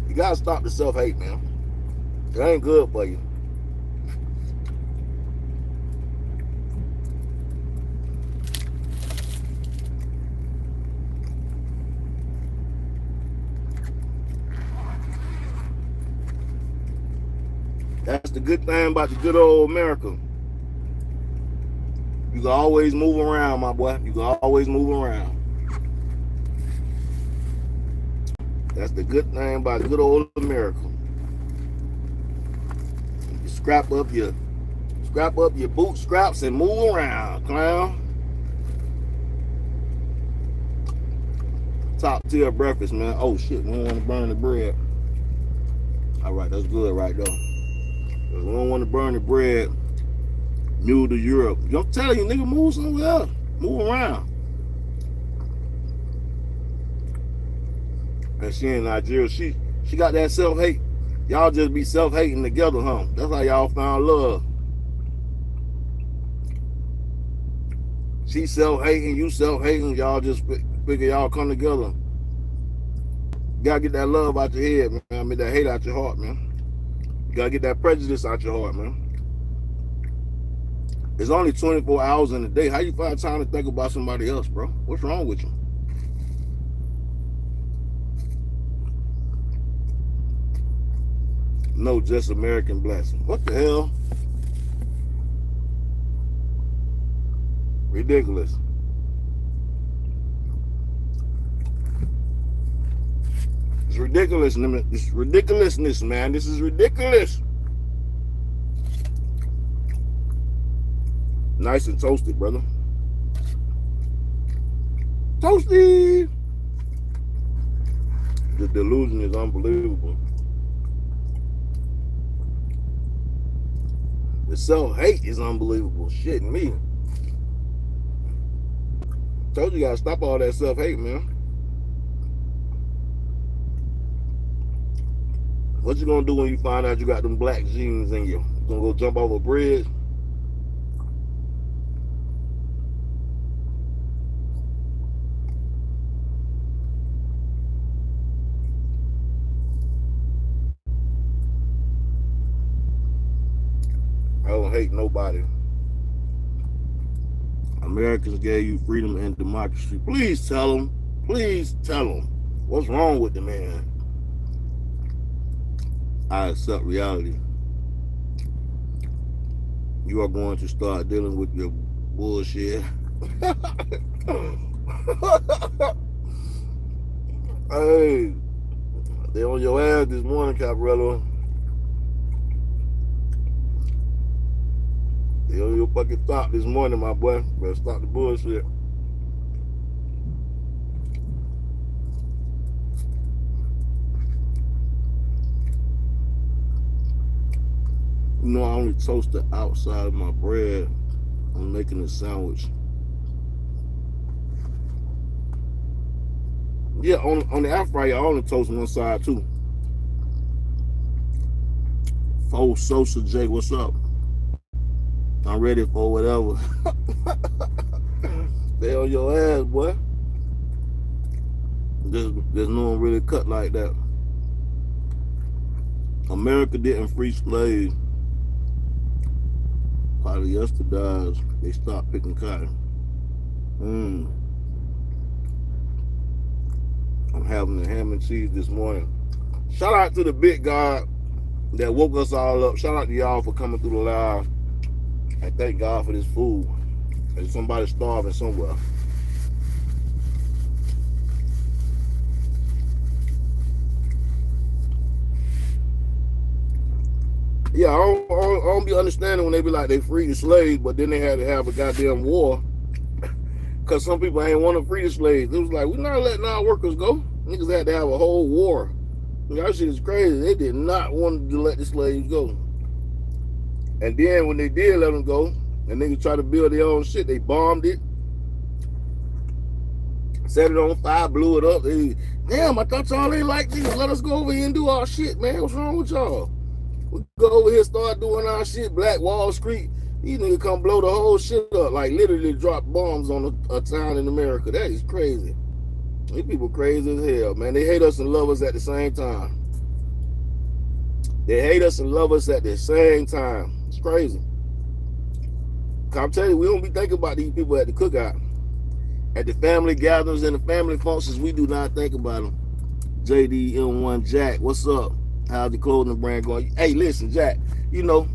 Speaker 1: You gotta stop the self-hate, man. It ain't good for you. That's the good thing about the good old America. You can always move around, my boy. You can always move around. That's the good thing about good old America. You scrap up your boot scraps and move around, clown. Top tier breakfast, man. Oh shit, we don't want to burn the bread. All right, that's good right there. We don't want to burn the bread. Mule to Europe. I'm telling you, nigga, move somewhere else. Move around. And she in Nigeria, she got that self-hate. Y'all just be self-hating together, huh? That's how y'all found love. She self-hating, you self-hating, y'all just figure y'all come together. You gotta get that love out your head, man. I mean, that hate out your heart, man. You gotta get that prejudice out your heart, man. There's only 24 hours in a day. How you find time to think about somebody else, bro? What's wrong with you? No, just American blessing. What the hell? Ridiculous. It's ridiculous. It's ridiculousness, man. This is ridiculous. Nice and toasted, brother. Toasty. The delusion is unbelievable. The self-hate is unbelievable. Shit, me. Told you gotta stop all that self-hate, man. What you gonna do when you find out you got them black genes in you? You gonna go jump over a bridge? I don't hate nobody. Americans gave you freedom and democracy. Please tell them. Please tell them. What's wrong with the man? I accept reality. You are going to start dealing with your bullshit. Hey, they on your ass this morning, Caparello. They on your fucking top this morning, my boy. Better stop the bullshit. You know, I only toast the outside of my bread. I'm making a sandwich. Yeah, on the air fryer, I only toast one side too. Fo Sosa J, what's up? I'm ready for whatever. Stay on your ass, boy. There's no one really cut like that. America didn't free slaves. Polyester dyes. They stopped picking cotton. I'm having the ham and cheese this morning. Shout out to the big God that woke us all up. Shout out to y'all for coming through the live. And thank God for this food. There's somebody starving somewhere. Yeah, I don't be understanding when they be like they freed the slaves, but then they had to have a goddamn war. Because some people ain't want to free the slaves. It was like, we're not letting our workers go. Niggas had to have a whole war. That shit is crazy. They did not want to let the slaves go. And then when they did let them go, and niggas tried to build their own shit, they bombed it, set it on fire, blew it up. Damn, I thought y'all ain't like this. Let us go over here and do our shit, man. What's wrong with y'all? We go over here, start doing our shit. Black Wall Street. These niggas come blow the whole shit up. Like literally drop bombs on a town in America. That is crazy. These people crazy as hell, man. They hate us and love us at the same time. They hate us and love us at the same time. It's crazy. I'm telling you, we don't be thinking about these people at the cookout. At the family gatherings and the family functions, we do not think about them. JDM1 Jack, what's up? How's the clothing brand going? Hey, listen, Jack, you know,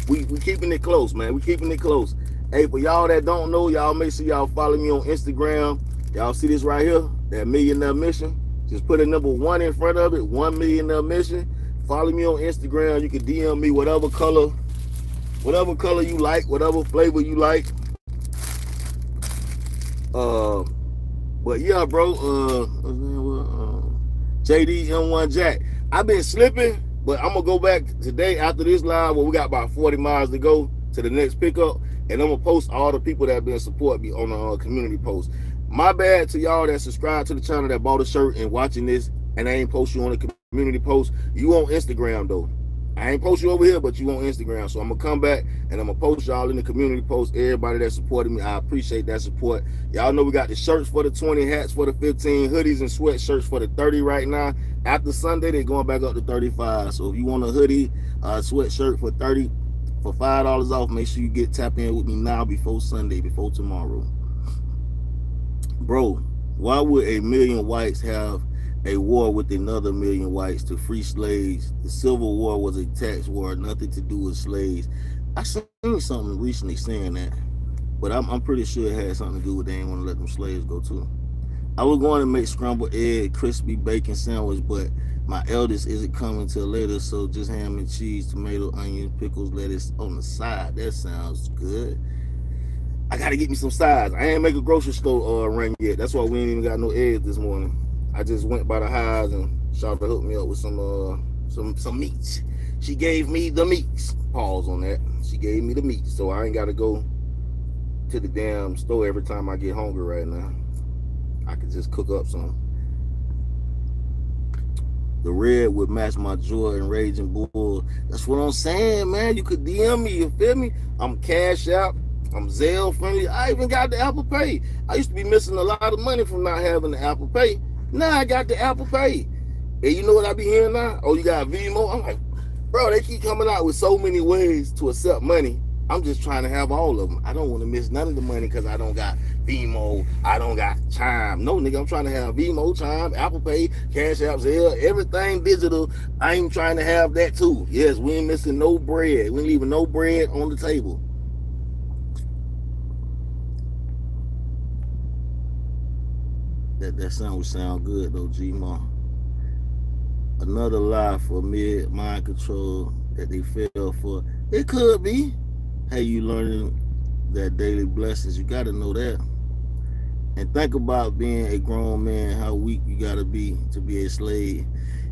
Speaker 1: we keeping it close, man. We keeping it close. Hey, for y'all that don't know, y'all make sure y'all follow me on Instagram. Y'all see this right here, that Millionaire Mission. Just put a number 1 in front of it, 1 Millionaire Mission. Follow me on Instagram. You can DM me whatever color you like, whatever flavor you like. But yeah, bro, JDM1 Jack. I've been slipping, but I'm gonna go back today after this live where we got about 40 miles to go to the next pickup, and I'm gonna post all the people that have been supporting me on the community post. My bad to y'all that subscribe to the channel that bought a shirt and watching this, and I ain't post you on the community post. You on Instagram though. I ain't post you over here, but you on Instagram. So I'm gonna come back and I'm gonna post y'all in the community post. Everybody that supported me, I appreciate that support. Y'all know we got the shirts for the 20, hats for the 15, hoodies and sweatshirts for the 30 right now. After Sunday, they're going back up to 35. So if you want a hoodie, sweatshirt for 30, for $5 off, make sure you tap in with me now before Sunday, before tomorrow. Bro, why would a million whites have a war with another million whites to free slaves? The Civil War was a tax war, nothing to do with slaves. I seen something recently saying that, but I'm pretty sure it had something to do with they didn't want to let them slaves go too. I was going to make scrambled egg, crispy bacon sandwich, but my eldest isn't coming till later, so just ham and cheese, tomato, onions, pickles, lettuce on the side. That sounds good. I gotta get me some sides. I ain't make a grocery store run yet. That's why we ain't even got no eggs this morning. I just went by the highs and Shopper hooked me up with some meats. She gave me the meats. Pause on that. She gave me the meats, so I ain't gotta go to the damn store every time I get hungry right now. I could just cook up some. The red would match my Jordan Raging Bull. That's what I'm saying, man. You could DM me, you feel me? I'm Cash App. I'm Zelle friendly. I even got the Apple Pay. I used to be missing a lot of money from not having the Apple Pay. Now I got the Apple Pay. And you know what I be hearing now? Oh, you got Venmo? I'm like, bro, they keep coming out with so many ways to accept money. I'm just trying to have all of them. I don't want to miss none of the money because I don't got Venmo. I don't got Chime. No, nigga, I'm trying to have Venmo, Chime, Apple Pay, Cash App, Zelle, everything digital. I ain't trying to have that too. Yes, we ain't missing no bread. We ain't leaving no bread on the table. That sound would sound good though, G-Ma. Another lie for mind control that they fell for. It could be. Hey, you learning that daily blessings. You got to know that. And think about being a grown man, how weak you got to be a slave.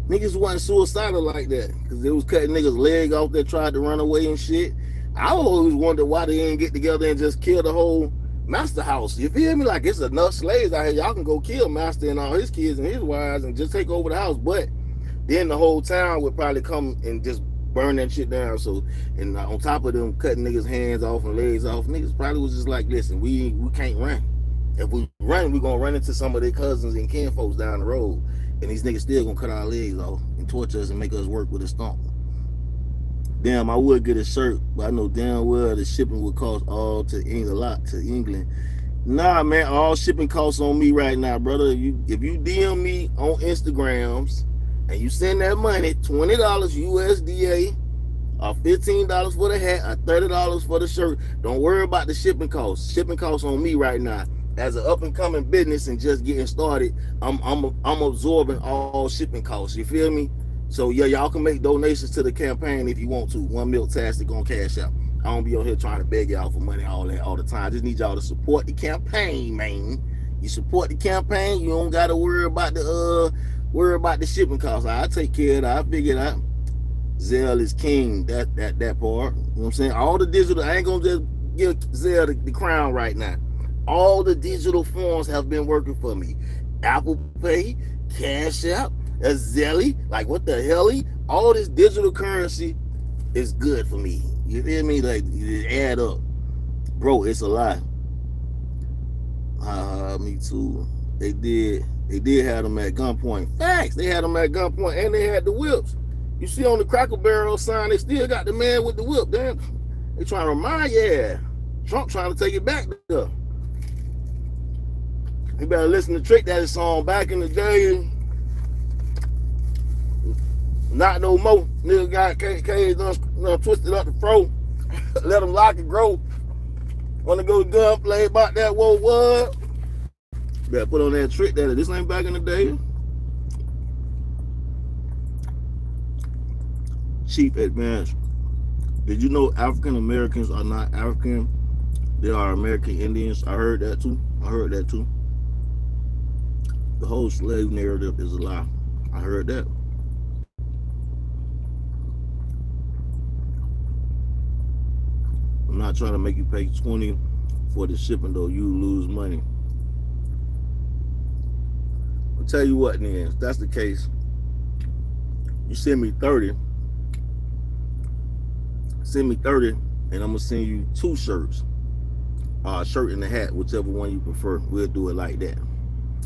Speaker 1: Niggas wasn't suicidal like that because they was cutting niggas' leg off that tried to run away and shit. I always wondered why they didn't get together and just kill the whole master house. You feel me? Like it's enough slaves out here. Y'all can go kill master and all his kids and his wives and just take over the house. But then the whole town would probably come and just burn that shit down. So, and on top of them cutting niggas' hands off and legs off, niggas probably was just like, listen, we can't run. If we run, we're gonna run into some of their cousins and kinfolks down the road, and these niggas still gonna cut our legs off and torture us and make us work with a stump. Damn, I would get a shirt, but I know damn well the shipping would cost all to England, a lot to England. Nah, man, all shipping costs on me right now, brother. If you DM me on Instagrams and you send that money, $20 USDA, or $15 for the hat, or $30 for the shirt, don't worry about the shipping costs. Shipping costs on me right now. As an up and coming business and just getting started, I'm absorbing all shipping costs. You feel me? So yeah, y'all can make donations to the campaign if you want to. One Milktastic gonna cash out. I don't be on here trying to beg y'all for money all the time. I just need y'all to support the campaign, man. You support the campaign, you don't gotta worry about the shipping costs. I take care of that. I figure it out. Zelle is king. That part. You know what I'm saying? All the digital. I ain't gonna just give Zelle the crown right now. All the digital forms have been working for me. Apple Pay, Cash App, Zelle, like what the hell? All this digital currency is good for me. You feel me? Like it add up, bro. It's a lot. Me too. They did have them at gunpoint. Facts. They had them at gunpoint, and they had the whips. You see on the Cracker Barrel sign, they still got the man with the whip. Damn, they trying to remind you. Trump trying to take it back there. You better listen to Trick Daddy song back in the day. Not no more. Nigga got cage done twisted up the throat. Let him lock and grow. Wanna go to gunplay about that? Whoa, what? Better put on that Trick Daddy. This ain't back in the day. Cheap advance. Did you know African Americans are not African? They are American Indians. I heard that too. The whole slave narrative is a lie. I heard that. I'm not trying to make you pay $20 for the shipping though. You lose money. I'll tell you what, then, if that's the case, you send me 30. Send me 30, and I'm gonna send you 2 shirts. A shirt and a hat, whichever one you prefer. We'll do it like that.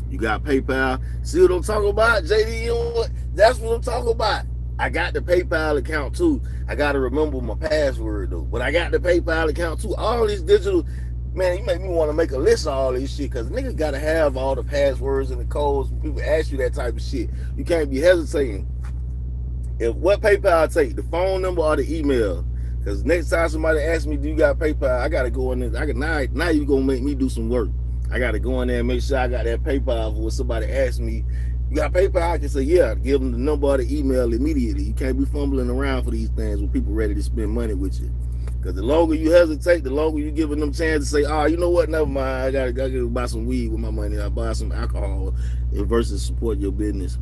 Speaker 1: You got PayPal. See what I'm talking about, JD? You know what? That's what I'm talking about. I got the PayPal account too. I gotta remember my password though. But I got the PayPal account too. All these digital, man, you make me want to make a list of all this shit, because niggas gotta have all the passwords and the codes when people ask you that type of shit. You can't be hesitating. If what PayPal take, the phone number or the email. Because next time somebody asks me, do you got PayPal? I got to go in there. Now you're going to make me do some work. I got to go in there and make sure I got that PayPal. For when somebody asks me, you got PayPal? I can say, yeah. Give them the number or the email immediately. You can't be fumbling around for these things when people ready to spend money with you. Because the longer you hesitate, the longer you giving them chance to say, oh, you know what? Never mind. I got to go buy some weed with my money. I buy some alcohol versus support your business.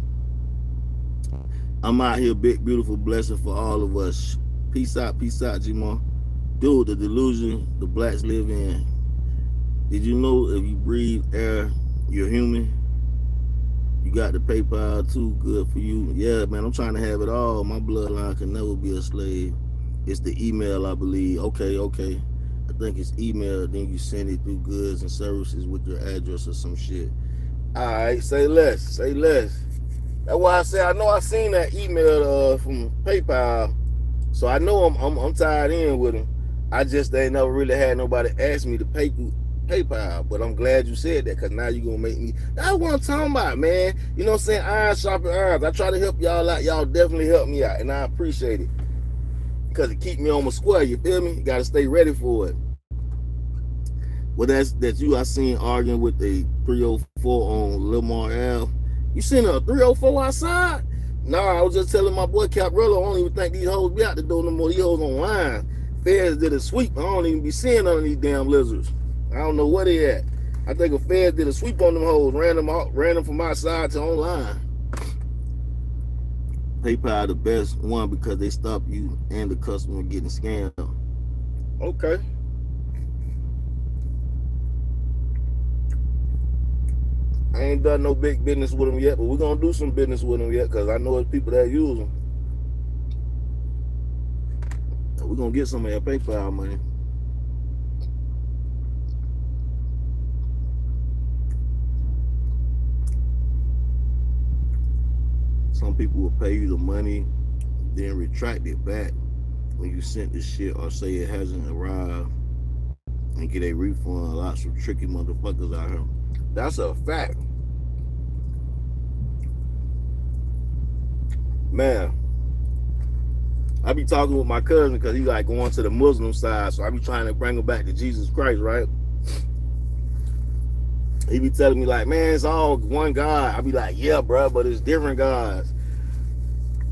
Speaker 1: I'm out here, big, beautiful blessing for all of us. Peace out, G-Mo. Dude, the delusion the blacks live in. Did you know if you breathe air, you're human? You got the PayPal too, good for you. Yeah, man, I'm trying to have it all. My bloodline can never be a slave. It's the email, I believe. Okay. I think it's email, then you send it through goods and services with your address or some shit. All right, say less. That's why I say I know I seen that email from PayPal. So I know I'm tied in with them. I just ain't never really had nobody ask me to pay through PayPal. But I'm glad you said that, because now you're going to make me. That's what I'm talking about, man. You know what I'm saying? Iron sharpen irons. I try to help y'all out. Y'all definitely help me out, and I appreciate it. Because it keep me on my square, you feel me? You got to stay ready for it. Well, that's you I seen arguing with the 304 on Lamar Ave. You seen a 304 outside? Nah, I was just telling my boy Caprello, I don't even think these hoes be out the door no more. These hoes online. Feds did a sweep. I don't even be seeing none of these damn lizards. I don't know where they at. I think a Fed did a sweep on them hoes, ran them from outside to online. PayPal the best one because they stop you and the customer getting scammed. Okay. I ain't done no big business with them yet, but we're going to do some business with them yet, because I know it's people that use them. We're going to get some of that PayPal money. Some people will pay you the money, then retract it back when you sent the shit or say it hasn't arrived and get a refund. Lots of tricky motherfuckers out here. That's a fact. Man, I be talking with my cousin because he like going to the Muslim side, so I be trying to bring him back to Jesus Christ, right? He be telling me like, man, it's all one God. I be like, yeah, bro, but it's different gods.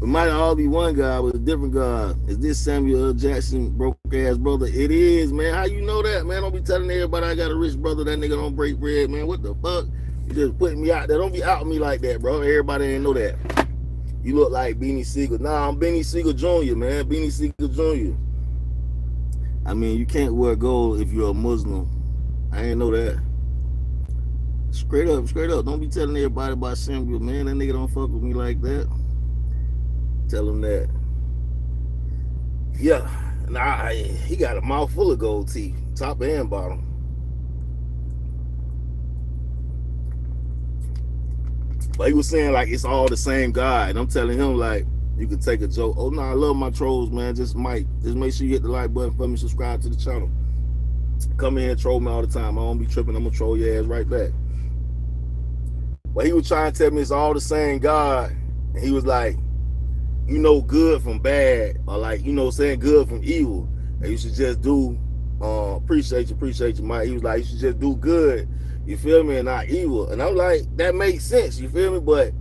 Speaker 1: It might all be one God, but it's different God. Is this Samuel L. Jackson broke ass brother? It is, man. How you know that, man? Don't be telling everybody I got a rich brother. That nigga don't break bread, man. What the fuck? You just putting me out there. Don't be outing me like that, bro. Everybody ain't know that. You look like Beanie Siegel. Nah, I'm Beanie Siegel Jr., man. Beanie Siegel Jr. I mean, you can't wear gold if you're a Muslim. I ain't know that. Straight up. Don't be telling everybody about Samuel, man. That nigga don't fuck with me like that. Tell him that. Yeah. Nah, he got a mouth full of gold teeth, top and bottom. But he was saying like it's all the same God. And I'm telling him like you can take a joke. Oh no, I love my trolls, man. Just make sure you hit the like button for me, subscribe to the channel. Come in and troll me all the time. I don't be tripping, I'm gonna troll your ass right back. But he was trying to tell me it's all the same God. And he was like, you know good from bad, or like, you know, saying good from evil. And you should just do, appreciate you, Mike. He was like, you should just do good, you feel me, and not evil. And I'm like, that makes sense, you feel me? But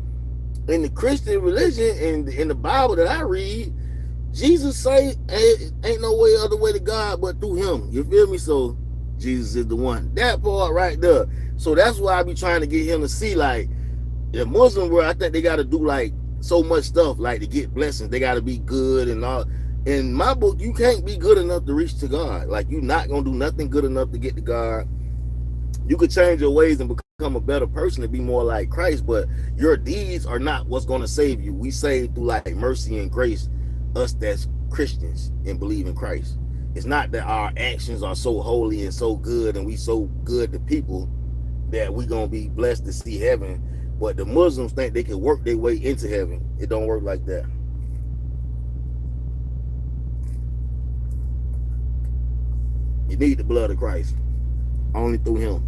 Speaker 1: in the Christian religion, and in the Bible that I read, Jesus say, ain't no way other way to God but through him, you feel me? So Jesus is the one. That part right there. So that's why I be trying to get him to see, like, the Muslim world, I think they got to do, like, so much stuff, like, to get blessings. They got to be good and all. In my book, you can't be good enough to reach to God. Like, you're not going to do nothing good enough to get to God. You could change your ways and become a better person to be more like Christ, but your deeds are not what's going to save you. We save through, like, mercy and grace, us that's Christians and believe in Christ. It's not that our actions are so holy and so good and we so good to people that we going to be blessed to see heaven. But the Muslims think they can work their way into heaven. It don't work like that. You need the blood of Christ. Only through him.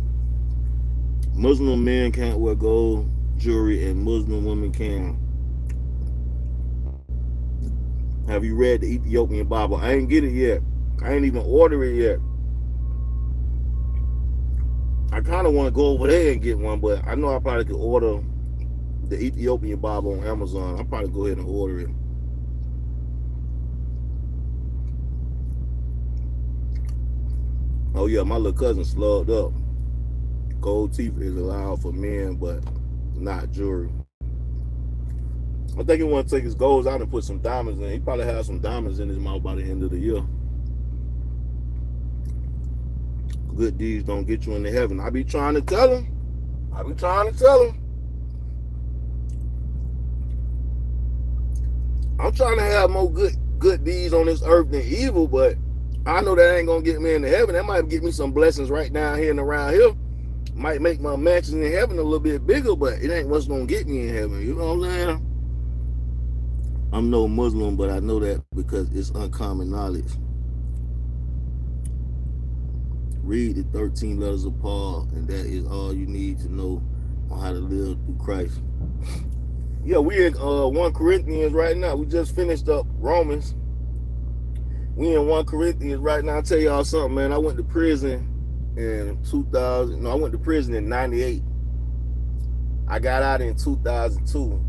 Speaker 1: Muslim men can't wear gold jewelry and Muslim women can. Have you read the Ethiopian Bible? I ain't get it yet. I ain't even order it yet. I kind of want to go over there and get one, but I know I probably could order the Ethiopian Bible on Amazon. I'll probably go ahead and order it. Oh yeah, my little cousin slugged up. Gold teeth is allowed for men, but not jewelry. I think he want to take his golds out and put some diamonds in. He probably has some diamonds in his mouth by the end of the year. Good deeds don't get you into heaven. I be trying to tell him. I'm trying to have more good deeds on this earth than evil, but I know that ain't gonna get me into heaven. That might get me some blessings right down here and around here. Might make my mansion in heaven a little bit bigger, but it ain't what's gonna get me in heaven. You know what I'm saying? I'm no Muslim, but I know that because it's uncommon knowledge. Read the 13 letters of Paul, and that is all you need to know on how to live through Christ. Yeah, we in 1 Corinthians right now. We just finished up Romans. We in 1 Corinthians right now. I'll tell y'all something, man. I went to prison in 2000. No, I went to prison in 98. I got out in 2002.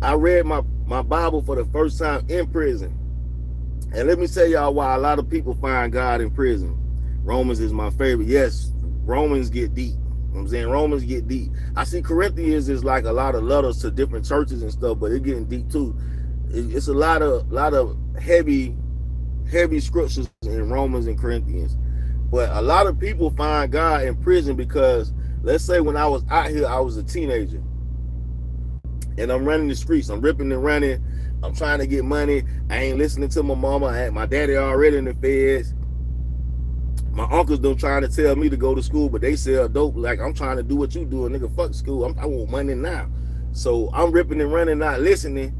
Speaker 1: I read my Bible for the first time in prison. And let me tell y'all why a lot of people find God in prison. Romans is my favorite. Yes, Romans get deep. You know what I'm saying? Romans get deep. I see Corinthians is like a lot of letters to different churches and stuff, but it's getting deep too. It's a lot of heavy scriptures in Romans and Corinthians. But a lot of people find God in prison because, let's say when I was out here, I was a teenager. And I'm running the streets. I'm ripping and running. I'm trying to get money. I ain't listening to my mama. My daddy already in the feds. My uncles don't trying to tell me to go to school, but they sell dope. Like, I'm trying to do what you do, nigga. Fuck school. I want money now. So I'm ripping and running, not listening,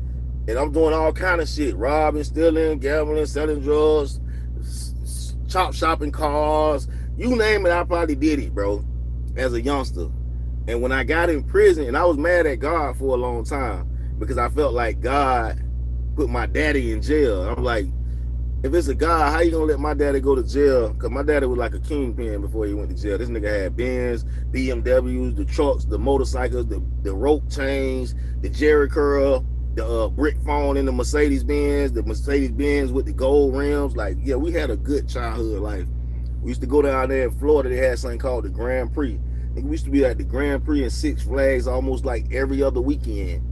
Speaker 1: and I'm doing all kind of shit, robbing, stealing, gambling, selling drugs, chop shopping cars, you name it, I probably did it, bro, as a youngster. And when I got in prison, and I was mad at God for a long time because I felt like God put my daddy in jail. I'm like, if it's a God, how you gonna let my daddy go to jail? Because my daddy was like a kingpin before he went to jail. This nigga had Benz, BMWs, the trucks, the motorcycles, the rope chains, the Jerry curl, the brick phone in the Mercedes Benz with the gold rims. Like, yeah, we had a good childhood life. We used to go down there in Florida. They had something called the Grand Prix. We used to be at the Grand Prix and Six Flags almost like every other weekend.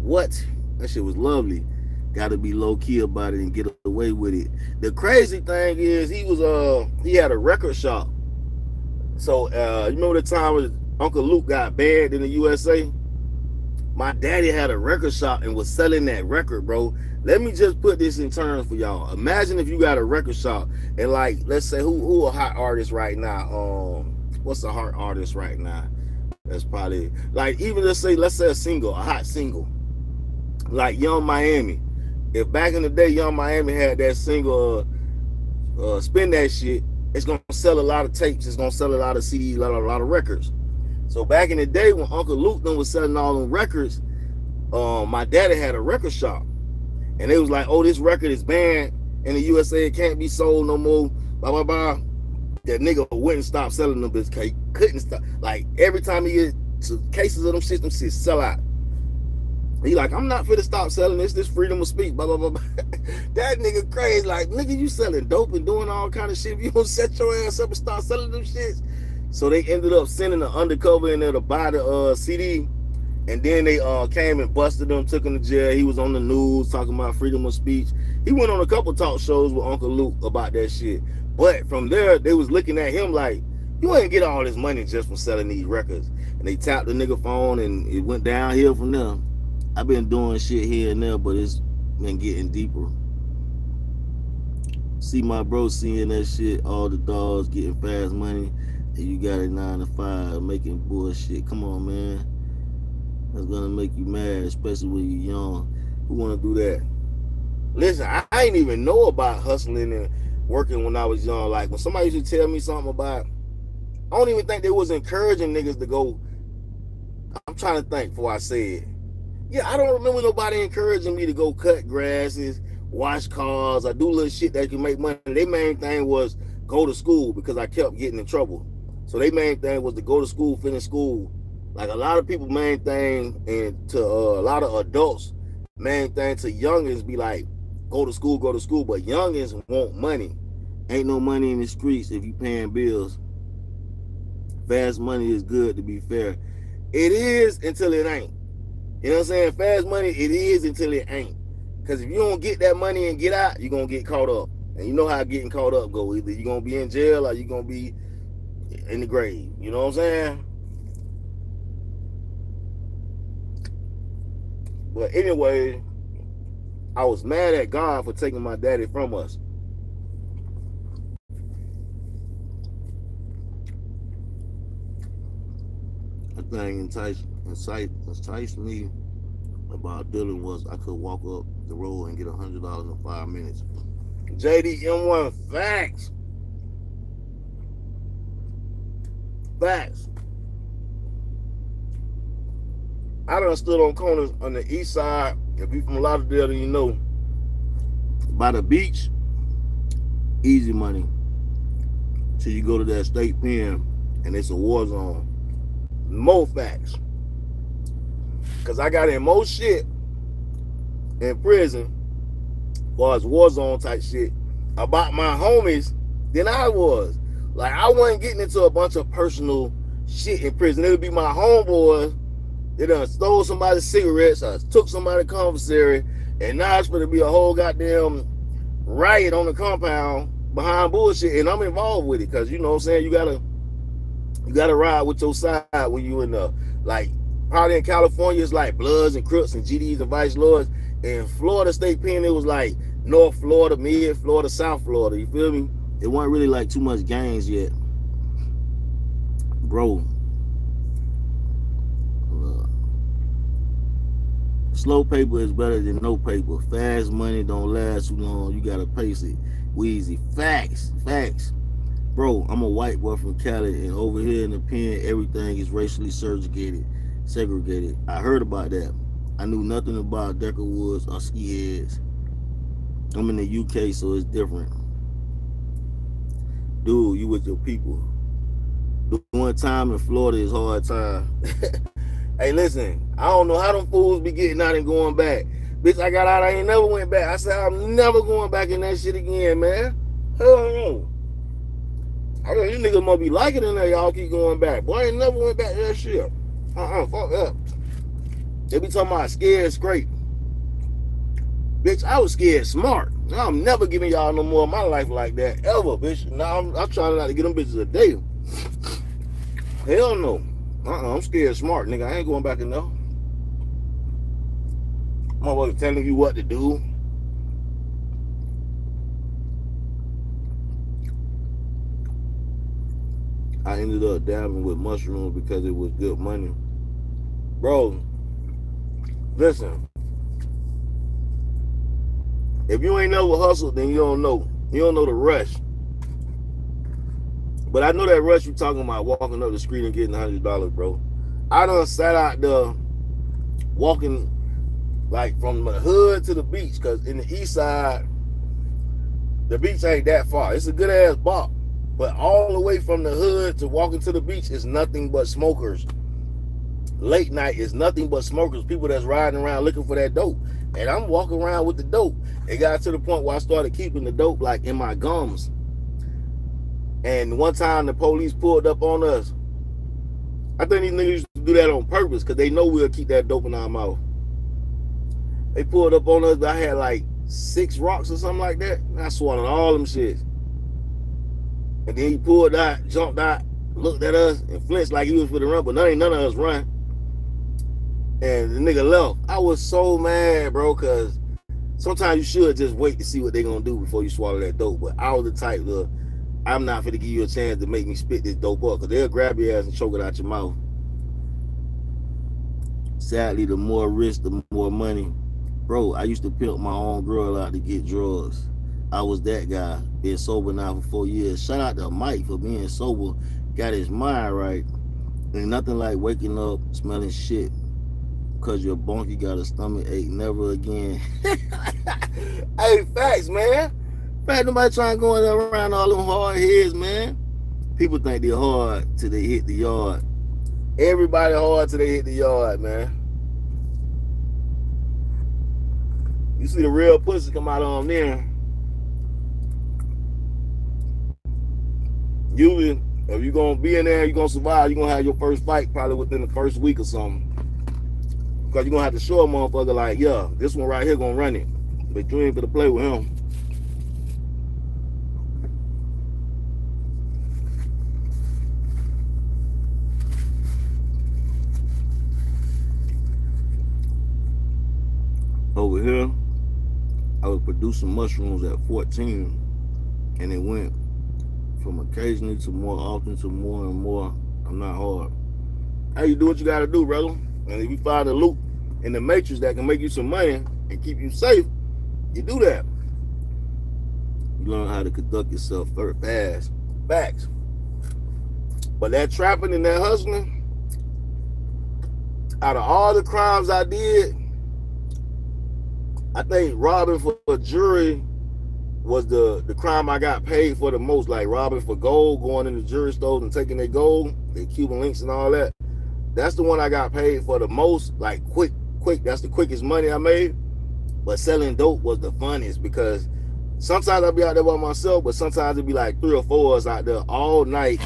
Speaker 1: What? That shit was lovely. Got to be low key about it and get away with it. The crazy thing is he had a record shop. So you remember the time when Uncle Luke got banned in the USA? My daddy had a record shop and was selling that record, bro. Let me just put this in terms for y'all. Imagine if you got a record shop and, like, let's say who a hot artist right now? What's a hot artist right now? That's probably, like, even let's say a single, a hot single, like Young Miami. If back in the day Young Miami had that single, Spin That Shit, it's gonna sell a lot of tapes, it's gonna sell a lot of CDs, a lot of records. So back in the day when Uncle Luke was selling all them records, my daddy had a record shop, and they was like, "Oh, this record is banned in the USA, it can't be sold no more." Blah blah blah. That nigga wouldn't stop selling them, because he couldn't stop. Like, every time he get to cases of them shit sell out. He like, "I'm not finna stop selling this freedom of speech." Blah blah blah. That nigga crazy. Like, nigga, you selling dope and doing all kind of shit. If you don't set your ass up and start selling them shits. So they ended up sending an undercover in there to buy the CD, and then they came and busted him, took him to jail. He was on the news talking about freedom of speech. He went on a couple talk shows with Uncle Luke about that shit. But from there, they was looking at him like, you ain't get all this money just from selling these records. And they tapped the nigga phone, and it went downhill from there. I've been doing shit here and there, but it's been getting deeper. See my bro seeing that shit, all the dogs getting fast money, and you got a 9 to 5 making bullshit. Come on, man. That's gonna make you mad, especially when you're young. Who wanna do that? Listen, I ain't even know about hustling and working when I was young. Like, when somebody used to tell me something about, I don't even think they was encouraging niggas to go. I'm trying to think before I say it. Yeah, I don't remember nobody encouraging me to go cut grasses, wash cars, or do little shit that can make money. Their main thing was go to school, because I kept getting in trouble. So their main thing was to go to school, finish school. Like, a lot of people main thing, and to a lot of adults, main thing to youngins be like, go to school. But youngins want money. Ain't no money in the streets if you paying bills. Fast money is good, to be fair. It is until it ain't. You know what I'm saying? Fast money, it is until it ain't. Because if you don't get that money and get out, you're going to get caught up. And you know how getting caught up go. Either you're going to be in jail or you're going to be in the grave. You know what I'm saying? But anyway, I was mad at God for taking my daddy from us. The thing enticed me about dealing was I could walk up the road and get $100 in 5 minutes. JDM1 facts. Facts. I done stood on corners on the east side. If you from Lauderdale, then you know. By the beach, easy money. Till you go to that state pen and it's a war zone. More facts. Because I got in more shit in prison, as far as war zone type shit, about my homies than I was. Like, I wasn't getting into a bunch of personal shit in prison. It would be my homeboys. They done stole somebody's cigarettes, or took somebody's commissary, and now it's going to be a whole goddamn riot on the compound behind bullshit, and I'm involved with it, because, you know what I'm saying, you gotta ride with your side when you in the, like, probably in California, it's like Bloods and Crips and GDs and Vice Lords. In Florida State Pen, it was like North Florida, Mid Florida, South Florida, you feel me? It wasn't really like too much gangs yet. Bro. slow paper is better than no paper. Fast money don't last too long. You gotta pace it. Wheezy. Facts. Bro, I'm a white boy from Cali, and over here in the pen, everything is racially segregated. I heard about that. I knew nothing about Decker Woods or ski heads. I'm in the UK, so it's different. Dude, you with your people. Doing time in Florida is hard time. Hey, listen, I don't know how them fools be getting out and going back. Bitch, I got out, I ain't never went back. I said, I'm never going back in that shit again, man. Hell no. I know you niggas must be liking it in there, y'all keep going back. Boy, I ain't never went back to that shit. Fuck up. They be talking about scared scrape. Bitch, I was scared smart. Now I'm never giving y'all no more of my life like that, ever, bitch. Now I'm trying not to get them bitches a day. Hell no. I'm scared smart, nigga. I ain't going back in there. Motherfucker telling you what to do. I ended up dabbing with mushrooms because it was good money. Bro, listen. If you ain't never hustled, then you don't know. You don't know the rush. But I know that rush you talking about, walking up the street and getting $100, bro. I done sat out there walking like from the hood to the beach, because in the east side, the beach ain't that far. It's a good ass walk. But all the way from the hood to walking to the beach is nothing but smokers. Late night is nothing but smokers, people that's riding around looking for that dope. And I'm walking around with the dope. It got to the point where I started keeping the dope like in my gums. And one time the police pulled up on us. I think these niggas used to do that on purpose because they know we'll keep that dope in our mouth. They pulled up on us, but I had like 6 rocks or something like that. And I swallowed all them shits. And then he pulled out, jumped out, looked at us, and flinched like he was for the run, but none of us run. And the nigga left. I was so mad, bro, because sometimes you should just wait to see what they gonna do before you swallow that dope. But I was the type, look, I'm not finna give you a chance to make me spit this dope up, because they'll grab your ass and choke it out your mouth. Sadly, the more risk, the more money. Bro, I used to pimp my own girl out to get drugs. I was that guy. Been sober now for 4 years. Shout out to Mike for being sober. Got his mind right. Ain't nothing like waking up smelling shit because your bunkie got a stomach ache. Never again. Hey, facts, man. Fact, nobody trying to go around all them hard heads, man. People think they're hard till they hit the yard. Everybody hard till they hit the yard, man. You see the real pussy come out on there. Usually, if you're going to be in there, you're going to survive, you're going to have your first fight probably within the first week or something. Because you're going to have to show a motherfucker like, yeah, this one right here going to run it. But you ain't going to play with him. Over here, I was producing mushrooms at 14, and it went from occasionally to more often to more and more. I'm not hard. Hey, you do what you gotta do, brother. And if you find a loop in the matrix that can make you some money and keep you safe, you do that. You learn how to conduct yourself fast. Facts. But that trapping and that hustling, out of all the crimes I did, I think robbing for a jury was the crime I got paid for the most. Like robbing for gold, going in the jury stores and taking their gold, their Cuban links and all that. That's the one I got paid for the most. Like quick. That's the quickest money I made. But selling dope was the funniest because sometimes I'd be out there by myself, but sometimes it'd be like 3 or 4 of us out there all night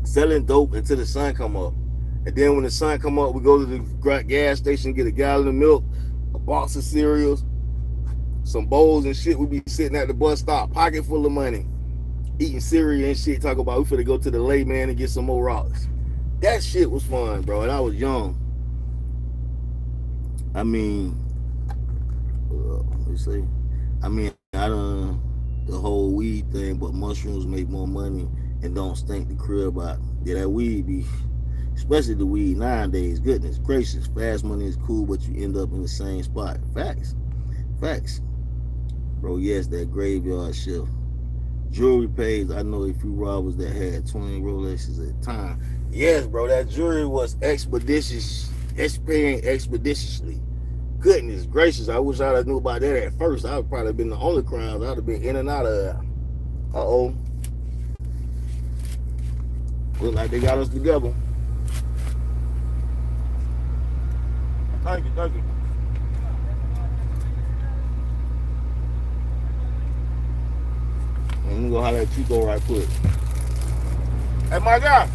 Speaker 1: selling dope until the sun come up. And then when the sun come up, we go to the gas station, get a gallon of milk, a box of cereals, some bowls and shit. We be sitting at the bus stop, pocket full of money, eating cereal and shit, talking about we finna go to the layman and get some more rocks. That shit was fun, bro, and I was young. I mean, let me see. I mean, I done the whole weed thing, but mushrooms make more money and don't stink the crib out. Yeah, that weed be Especially the weed nowadays. Goodness gracious. Fast money is cool, but you end up in the same spot. Facts. Bro, yes, that graveyard shift. Jewelry pays. I know a few robbers that had 20 Rolexes at a time. Yes, bro, that jewelry was expeditiously. Goodness gracious, I wish I'd have knew about that at first. I would probably have been the only crowd. I'd have been in and out of that. Uh-oh. Look like they got us together. Thank you. Let me go holler at Chico right quick. Hey, my guy.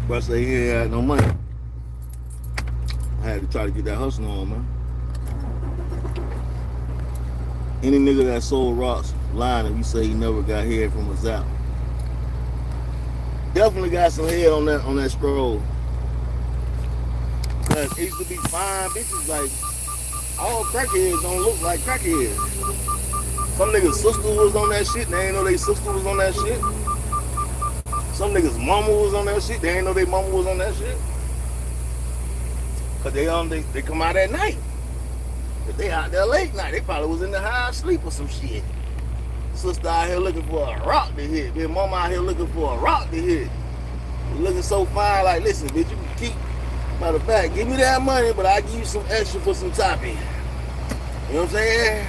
Speaker 1: But I say he ain't had no money. I had to try to get that hustle on, man. Any nigga that sold rocks lying if you say he never got head from a zap. Definitely got some head on that scroll. Cause it used to be fine bitches. Like all crackheads don't look like crackheads. Some niggas' sister was on that shit. They ain't know they sister was on that shit. Some niggas' mama was on that shit. They ain't know their mama was on that shit. Cause they come out at night. If they out there late night, they probably was in the high sleep or some shit. Sister out here looking for a rock to hit. Then mama out here looking for a rock to hit. You looking so fine, like, listen, bitch, you can keep. Matter of fact, give me that money, but I give you some extra for some topping. You know what I'm saying?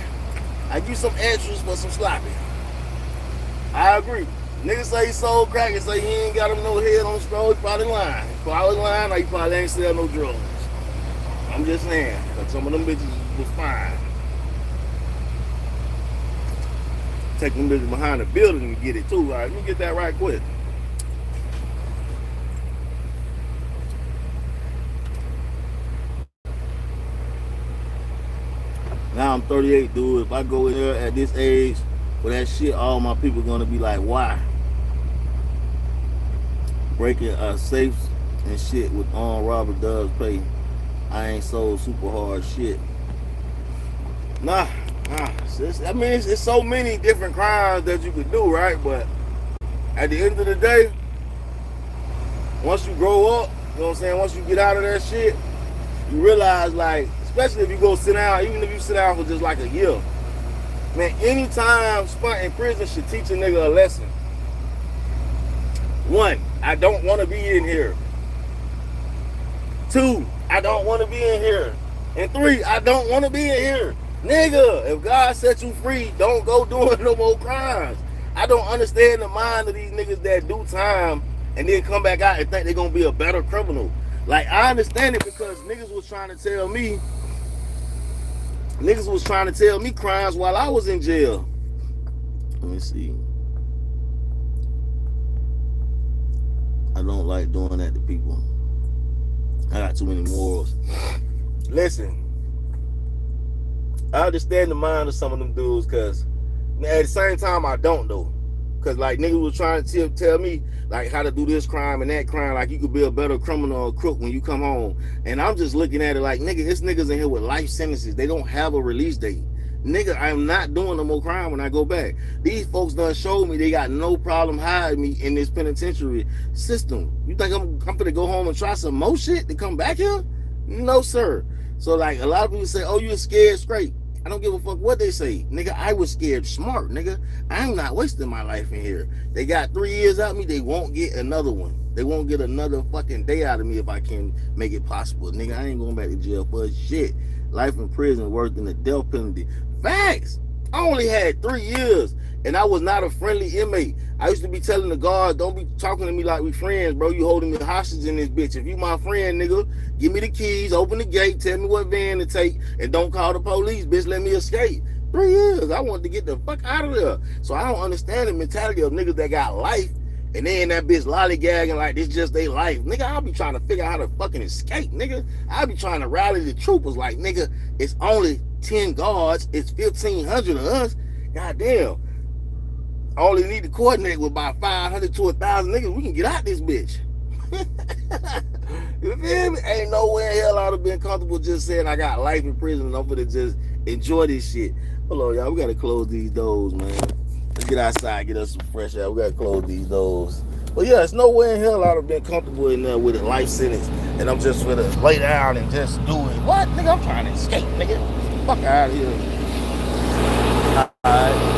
Speaker 1: I give you some extras for some sloppy. I agree. Niggas say he sold crack and say he ain't got him no head on the scroll, he probably lying. He probably lying, or he probably ain't sell no drugs. I'm just saying, but some of them bitches was fine. Take them bitches behind the building and get it too. All right, let me get that right quick. Now I'm 38, dude. If I go in there at this age for that shit, all my people gonna be like, why? Breaking safes and shit with armed robber does pay. I ain't sold super hard shit. Nah. It's so many different crimes that you could do, right? But at the end of the day, once you grow up, you know what I'm saying? Once you get out of that shit, you realize, like, especially if you go sit down, even if you sit down for just like a year, man, any time spent in prison should teach a nigga a lesson. 1, I don't want to be in here. 2, I don't want to be in here. And 3, I don't want to be in here. Nigga, if God set you free, don't go doing no more crimes. I don't understand the mind of these niggas that do time and then come back out and think they're going to be a better criminal. Like, I understand it because niggas was trying to tell me crimes while I was in jail. Let me see. I don't like doing that to people. I got too many morals. Listen, I understand the mind of some of them dudes because at the same time I don't though. Cause like niggas was trying to tell me like how to do this crime and that crime, like you could be a better criminal or crook when you come home. And I'm just looking at it like, nigga, it's niggas in here with life sentences. They don't have a release date. Nigga, I'm not doing no more crime when I go back. These folks done showed me they got no problem hiding me in this penitentiary system. You think I'm gonna go home and try some more shit to come back here? No, sir. So like a lot of people say, oh, you're scared straight. I don't give a fuck what they say. Nigga, I was scared smart, nigga. I'm not wasting my life in here. They got 3 years out of me. They won't get another one. They won't get another fucking day out of me if I can make it possible. Nigga, I ain't going back to jail for shit. Life in prison worse than the death penalty. Facts. I only had 3 years and I was not a friendly inmate. I used to be telling the guard, don't be talking to me like we friends, bro. You holding me hostage in this bitch. If you my friend, nigga, give me the keys, open the gate, tell me what van to take, and don't call the police, bitch. Let me escape. 3 years. I wanted to get the fuck out of there. So I don't understand the mentality of niggas that got life and they in that bitch lollygagging like this just their life. Nigga, I'll be trying to figure out how to fucking escape, nigga. I'll be trying to rally the troopers like, nigga, it's only 10 guards. It's 1,500 of us. Goddamn. I only need to coordinate with about 500 to 1,000 niggas. We can get out this bitch. You feel me? Ain't no way in hell I would have been comfortable just saying I got life in prison and I'm gonna just enjoy this shit. Hold on, y'all. We gotta close these doors, man. Let's get outside, get us some fresh air. We gotta close these doors. But yeah, it's no way in hell I would have been comfortable in there with a life sentence and I'm just gonna lay down and just do it. What? Nigga, I'm trying to escape, nigga. Fuck out of here. Alright.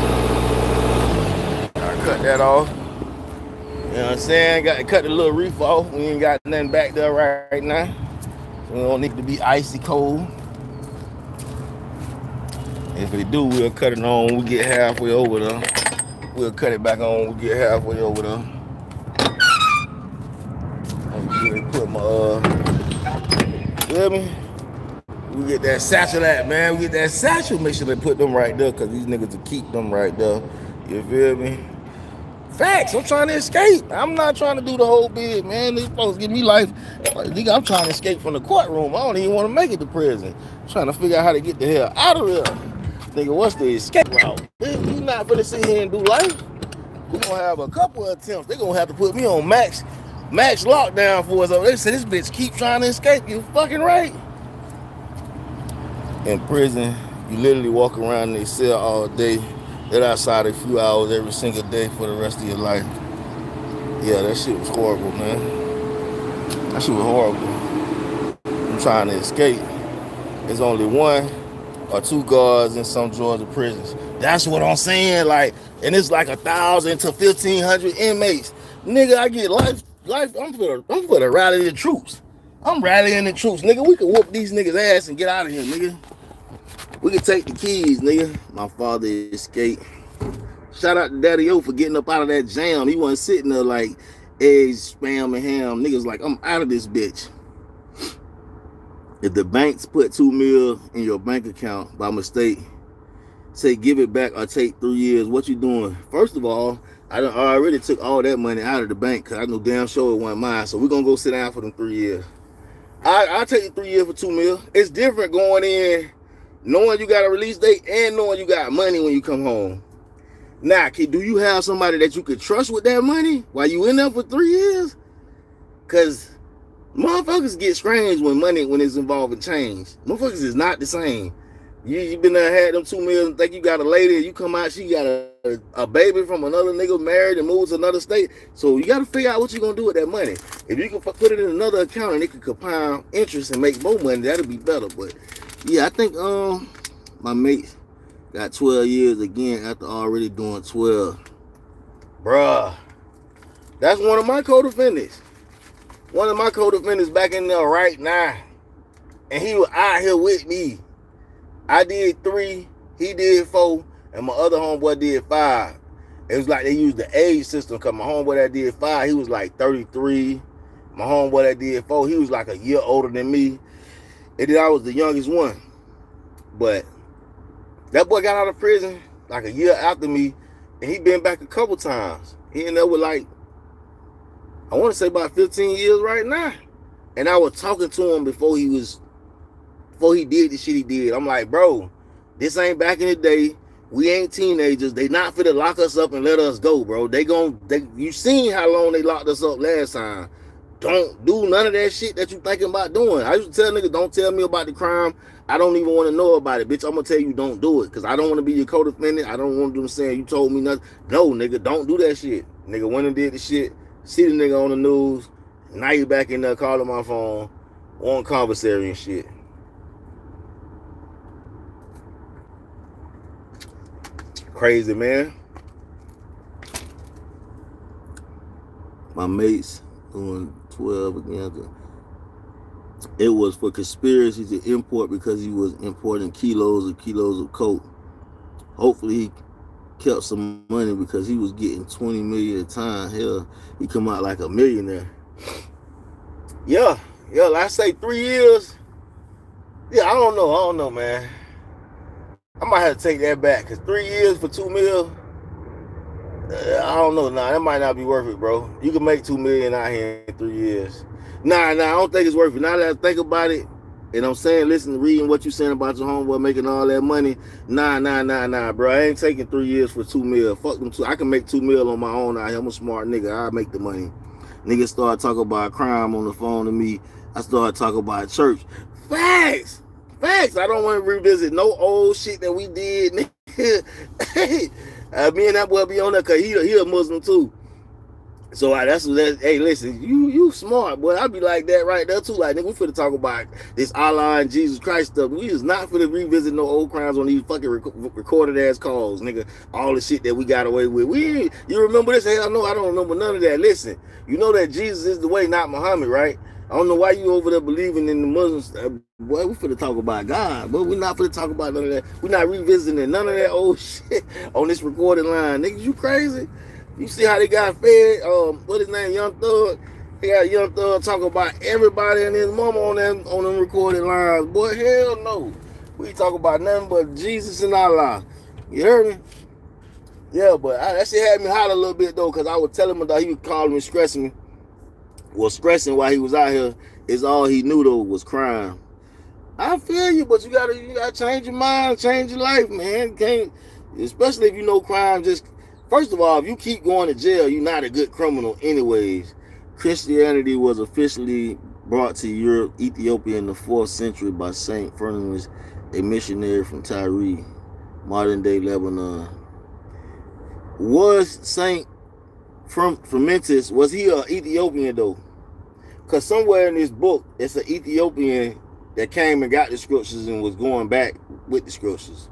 Speaker 1: Cut that off. You know what I'm saying? Got to cut the little reef off. We ain't got nothing back there right now. So we don't need to be icy cold. If we do, we'll cut it on when we get halfway over there. We'll cut it back on when we get halfway over there. I'm put my feel me? We get that satchel at, man. We get that satchel. Make sure they put them right there, cause these niggas will keep them right there. You feel me? Facts. I'm trying to escape. I'm not trying to do the whole bid, man. These folks give me life. Nigga, I'm trying to escape from the courtroom. I don't even want to make it to prison. I'm trying to figure out how to get the hell out of here. Nigga, what's the escape route? We not gonna sit here and do life. We're gonna have a couple of attempts. They're gonna have to put me on max lockdown for us. They say this bitch keep trying to escape. You fucking right. In prison, you literally walk around in a cell all day. They're outside a few hours every single day for the rest of your life. Yeah, that shit was horrible, man. That shit was horrible. I'm trying to escape. There's only 1 or 2 guards in some Georgia prisons. That's what I'm saying. Like, and it's like 1,000 to 1,500 inmates. Nigga, I get life. I'm for the rally the troops. I'm rallying the troops, nigga. We can whoop these niggas' ass and get out of here, nigga. We can take the keys, nigga. My father escaped. Shout out to Daddy O for getting up out of that jam. He wasn't sitting there like eggs, spam, and ham. Niggas like, I'm out of this bitch. If the banks put $2 million in your bank account by mistake, say give it back or take 3 years, what you doing? First of all, I already took all that money out of the bank because I know damn sure it wasn't mine. So we're going to go sit down for them 3 years. I'll take the 3 years for $2 million. It's different going in knowing you got a release date and knowing you got money when you come home. Now, do you have somebody that you could trust with that money while you in there for 3 years? Because motherfuckers get strange when it's involving change. Motherfuckers is not the same. You been there, had them $2 million, think you got a lady, you come out, she got a baby from another nigga married and moves to another state. So you got to figure out what you're going to do with that money. If you can put it in another account and it can compound interest and make more money, that'll be better. But yeah, I think my mate got 12 years again after already doing 12. Bruh, that's one of my co-defendants. One of my co-defendants back in there right now. And he was out here with me. I did 3, he did 4, and my other homeboy did 5. It was like they used the age system because my homeboy that did 5, he was like 33. My homeboy that did 4, he was like a year older than me. And then I was the youngest one. But that boy got out of prison like a year after me, and he been back a couple times. He ended up with like, I want to say about 15 years right now. And I was talking to him before he did the shit he did. I'm like, bro, this ain't back in the day. We ain't teenagers. They not finna lock us up and let us go, bro. You seen how long they locked us up last time. Don't do none of that shit that you thinking about doing. I used to tell niggas, don't tell me about the crime. I don't even want to know about it. Bitch, I'm gonna tell you don't do it. Because I don't want to be your co-defendant. I don't want them saying you told me nothing. No, nigga, don't do that shit. Nigga went and did the shit. See the nigga on the news. Now you back in there calling my phone. On commissary and shit. Crazy, man. My mates doing 12 again. It was for conspiracy to import because he was importing kilos and kilos of coke. Hopefully he kept some money because he was getting 20 million a time. Hell, he come out like a millionaire. Yeah, I say 3 years. Yeah, I don't know, man. I might have to take that back, because 3 years for $2 million, I don't know. Nah, that might not be worth it, bro. You can make $2 million out here in 3 years. Nah, I don't think it's worth it. Now that I think about it, and I'm saying, listen, reading what you saying about your homeboy making all that money. Nah, bro. I ain't taking 3 years for $2 million. Fuck them two. I can make $2 million on my own out here. I'm a smart nigga. I make the money. Niggas start talking about crime on the phone to me. I start talking about church. Facts. I don't want to revisit no old shit that we did, nigga. Me and that boy be on there because he a Muslim too. So that's hey, listen, you smart, boy. I be like that right there too. Like, nigga, we finna talk about this Allah and Jesus Christ stuff. We is not finna revisit no old crimes on these fucking recorded ass calls, nigga. All the shit that we got away with. You remember this? Hell no, I don't remember none of that. Listen, you know that Jesus is the way, not Muhammad, right? I don't know why you over there believing in the Muslims. Boy, we finna talk about God, but we're not finna talk about none of that. We're not revisiting none of that old shit on this recorded line. Niggas, you crazy? You see how they got fed? What his name? Young Thug. They got Young Thug talking about everybody and his mama on them recorded lines. Boy, hell no. We talk about nothing but Jesus and Allah. You heard me? Yeah, but that shit had me holler a little bit though, because I was telling him that he was calling me, stressing me. Well, stressing while he was out here is all he knew though was crime. I feel you, but you gotta change your mind, change your life, man. Can't, especially if you know crime. Just first of all, if you keep going to jail, you're not a good criminal anyways. Christianity was officially brought to Europe, Ethiopia in the 4th century by Saint Fernandez, a missionary from Tyre, modern-day Lebanon. Was Saint Fernandez, was he an Ethiopian though? Because somewhere in this book, it's an Ethiopian that came and got the scriptures and was going back with the scriptures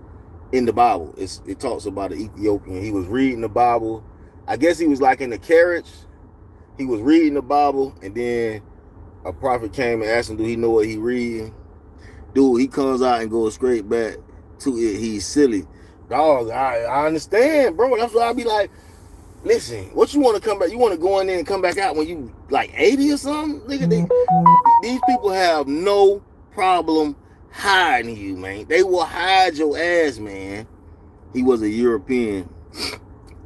Speaker 1: in the Bible. It talks about an Ethiopian. He was reading the Bible. I guess he was like in the carriage. He was reading the Bible, and then a prophet came and asked him, do he know what he reading? Dude, he comes out and goes straight back to it. He's silly. Dog, I understand, bro. That's why I be like, listen, what you want to come back? You want to go in there and come back out when you like 80 or something? Nigga, these people have no problem hiding you, man. They will hide your ass, man. He was a European.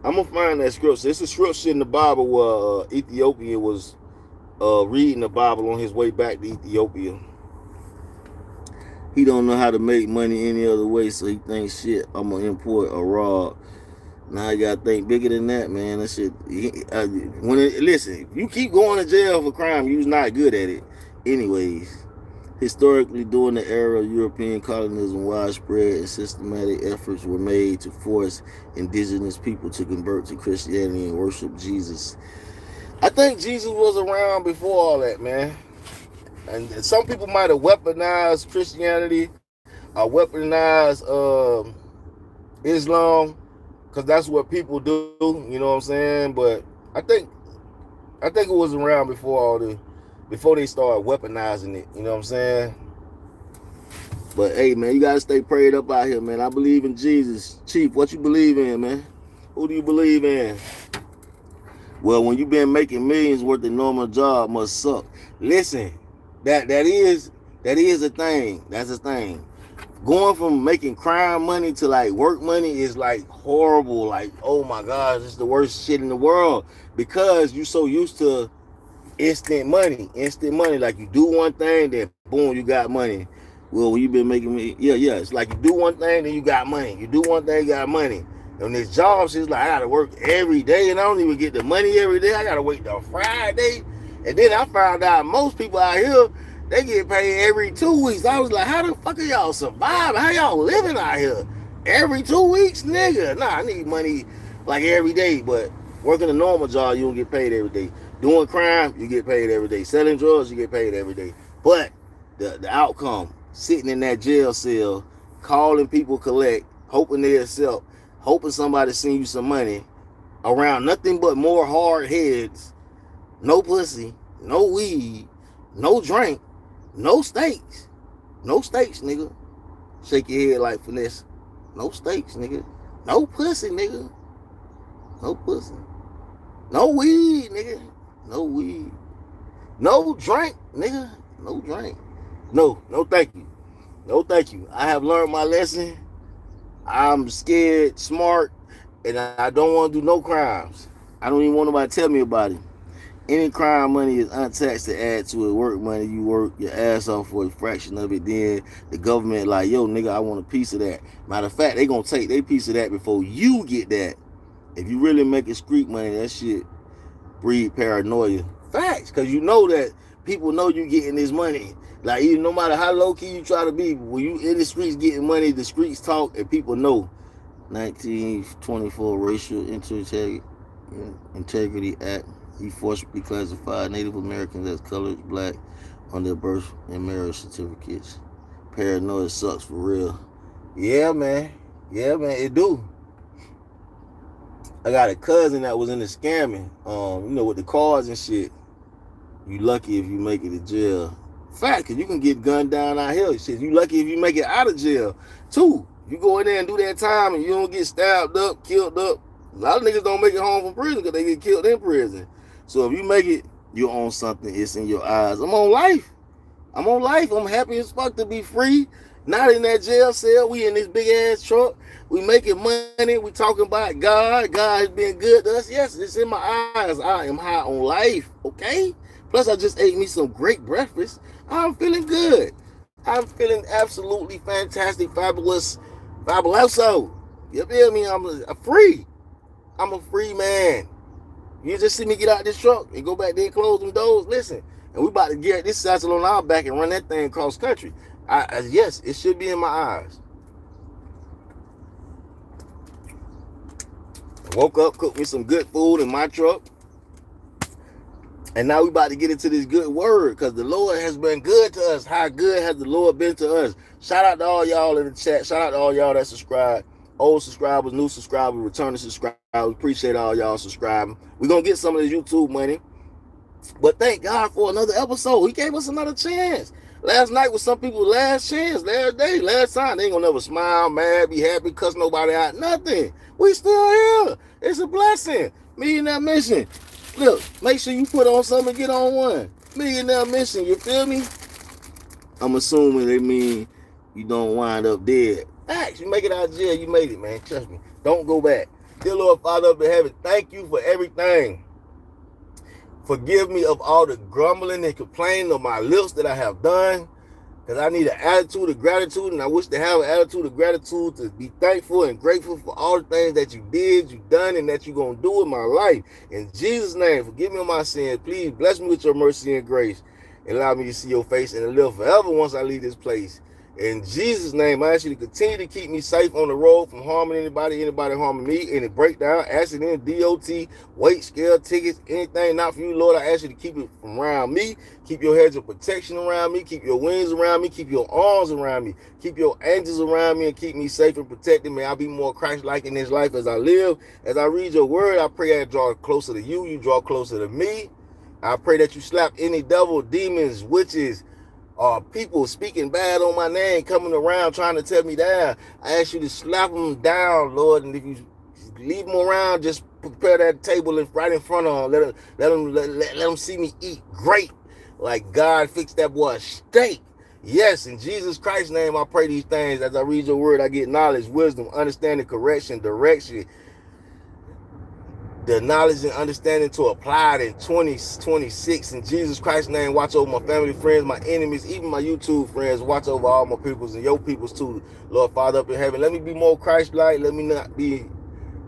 Speaker 1: I'm gonna find that scripture. It's a scripture in the Bible where Ethiopia was reading the Bible on his way back to Ethiopia. He don't know how to make money any other way, so he thinks, shit, I'm gonna import a rob. Now you gotta think bigger than that, man. That shit. Listen, if you keep going to jail for crime, you're not good at it. Anyways, historically, during the era of European colonialism, widespread and systematic efforts were made to force indigenous people to convert to Christianity and worship Jesus. I think Jesus was around before all that, man. And some people might have weaponized Christianity or weaponized Islam, because that's what people do, you know what I'm saying? But I think it was around before they started weaponizing it, you know what I'm saying? But hey, man, you gotta stay prayed up out here, man. I believe in Jesus. Chief, what you believe in, man? Who do you believe in? Well, when you've been making millions worth, the normal job must suck. Listen, that is a thing. That's a thing. Going from making crime money to like work money is like horrible. Like, oh my gosh, it's the worst shit in the world, because you're so used to instant money. Like, you do one thing, then boom, you got money. Well, when you've been making me, yeah, it's like you do one thing, then you got money. You do one thing, you got money. And this job, she's like, I gotta work every day, and I don't even get the money every day. I gotta wait till Friday. And then I found out most people out here, they get paid every 2 weeks. I was like, how the fuck are y'all surviving? How y'all living out here? Every 2 weeks? Nigga, nah, I need money like every day. But working a normal job, you don't get paid every day. Doing crime, you get paid every day. Selling drugs, you get paid every day. But the outcome, sitting in that jail cell, calling people collect, hoping they accept, hoping somebody send you some money, around nothing but more hard heads, no pussy, no weed, no drink, no steaks. No steaks, nigga. Shake your head like finesse. No steaks, nigga. No pussy, nigga. No pussy. No weed, nigga. No weed. No drink, nigga. No drink. No thank you. No thank you. I have learned my lesson. I'm scared, smart, and I don't want to do no crimes. I don't even want nobody to tell me about it. Any crime money is untaxed to add to it. Work money, you work your ass off for a fraction of it. Then the government like, yo, nigga, I want a piece of that. Matter of fact, they gonna take their piece of that before you get that. If you really making street money, that shit breed paranoia. Facts, because you know that people know you getting this money. Like, even no matter how low key you try to be, when you in the streets getting money, the streets talk and people know. 1924 Racial Integrity Act. He forcibly classified Native Americans as colored black on their birth and marriage certificates. Paranoia sucks for real. Yeah, man. Yeah, man, it do. I got a cousin that was in the scamming, with the cars and shit. You lucky if you make it to jail. Fact, cause you can get gunned down out here. Shit, you lucky if you make it out of jail. Too. You go in there and do that time and you don't get stabbed up, killed up. A lot of niggas don't make it home from prison because they get killed in prison. So if you make it, you own something. It's in your eyes. I'm on life. I'm happy as fuck to be free. Not in that jail cell. We in this big ass truck. We making money. We talking about God. God has been good to us. Yes, it's in my eyes. I am high on life. Okay? Plus, I just ate me some great breakfast. I'm feeling good. I'm feeling absolutely fantastic, fabulous, fabuloso. You feel me? I'm free. I'm a free man. You just see me get out this truck and go back there and close them doors. Listen, and we about to get this satchel on our back and run that thing across country. Yes, it should be in my eyes. I woke up, cooked me some good food in my truck. And now we about to get into this good word because the Lord has been good to us. How good has the Lord been to us? Shout out to all y'all in the chat. Shout out to all y'all that subscribe. Old subscribers, new subscribers, returning subscribers. Appreciate all y'all subscribing. We're going to get some of this YouTube money. But thank God for another episode. He gave us another chance. Last night was some people's last chance, last day, last time. They ain't going to never smile, mad, be happy, cuss nobody out, nothing. We still here. It's a blessing. Millionaire Mission. Look, make sure you put on something and get on one. Millionaire Mission, you feel me? I'm assuming they mean you don't wind up dead. Facts, you make it out of jail, you made it, man. Trust me. Don't go back. Dear Lord, Father up in heaven, thank you for everything. Forgive me of all the grumbling and complaining of my lips that I have done. Because I need an attitude of gratitude, and I wish to have an attitude of gratitude to be thankful and grateful for all the things that you did, you done, and that you're going to do in my life. In Jesus' name, forgive me of my sins. Please bless me with your mercy and grace, and allow me to see your face and to live forever once I leave this place. In Jesus' name, I ask you to continue to keep me safe on the road from harming anybody harming me, any breakdown, accident, DOT, weight scale, tickets, anything not for you, Lord. I ask you to keep it from around me. Keep your hedge of protection around me. Keep your wings around me. Keep your arms around me. Keep your angels around me and keep me safe and protected. May I be more Christ-like in this life as I live. As I read your word, I pray I draw closer to you. You draw closer to me. I pray that you slap any devil, demons, witches, people speaking bad on my name, coming around trying to tear me down. I ask you to slap them down, Lord. And if you leave them around, just prepare that table right in front of them. Let them see me eat great. Like God fixed that boy steak. Yes, in Jesus Christ's name, I pray these things. As I read your word, I get knowledge, wisdom, understanding, correction, direction. The knowledge and understanding to apply it in 2026. In Jesus Christ's name, watch over my family, friends, my enemies, even my YouTube friends. Watch over all my peoples and your peoples too. Lord Father up in heaven, let me be more Christ-like. Let me not be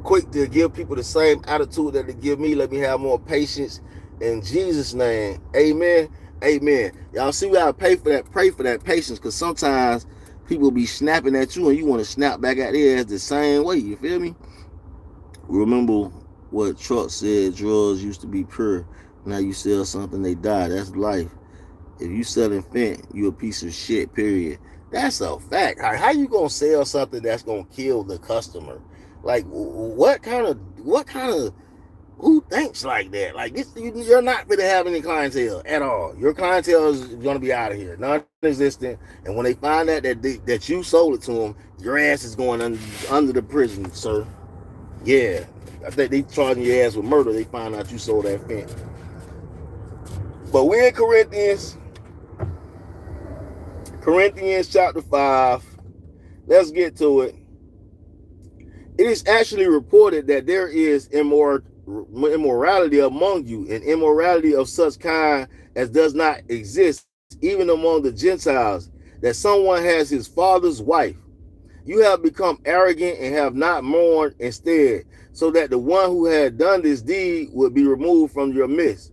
Speaker 1: quick to give people the same attitude that they give me. Let me have more patience. In Jesus' name, amen. Amen. Y'all see, we gotta pray for that patience, because sometimes people be snapping at you and you want to snap back at their ass the same way. You feel me? Remember what Truck said, drugs used to be pure. Now you sell something, they die. That's life. If you selling fent, you a piece of shit, period. That's a fact. How you gonna sell something that's gonna kill the customer? Like, what kind of who thinks like that? Like, this, you're not going to have any clientele at all. Your clientele is going to be out of here, non-existent. And when they find out that you sold it to them, your ass is going under the prison, sir. Yeah, I think they charging your ass with murder. They find out you sold that fence. But we're in Corinthians chapter 5. Let's get to it. It is actually reported that there is immorality among you, and immorality of such kind as does not exist even among the Gentiles, that someone has his father's wife. You have become arrogant and have not mourned instead, so that the one who had done this deed would be removed from your midst.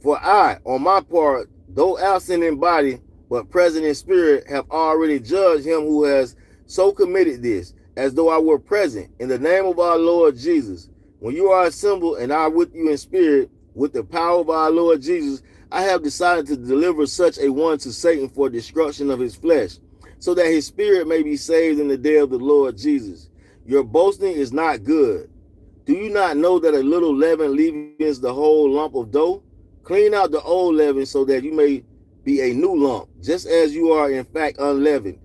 Speaker 1: For I, on my part, though absent in body, but present in spirit, have already judged him who has so committed this, as though I were present, in the name of our Lord Jesus. When you are assembled, and I with you in spirit, with the power of our Lord Jesus, I have decided to deliver such a one to Satan for destruction of his flesh, so that his spirit may be saved in the day of the Lord Jesus. Your boasting is not good. Do you not know that a little leaven leavens the whole lump of dough? Clean out the old leaven so that you may be a new lump, just as you are in fact unleavened.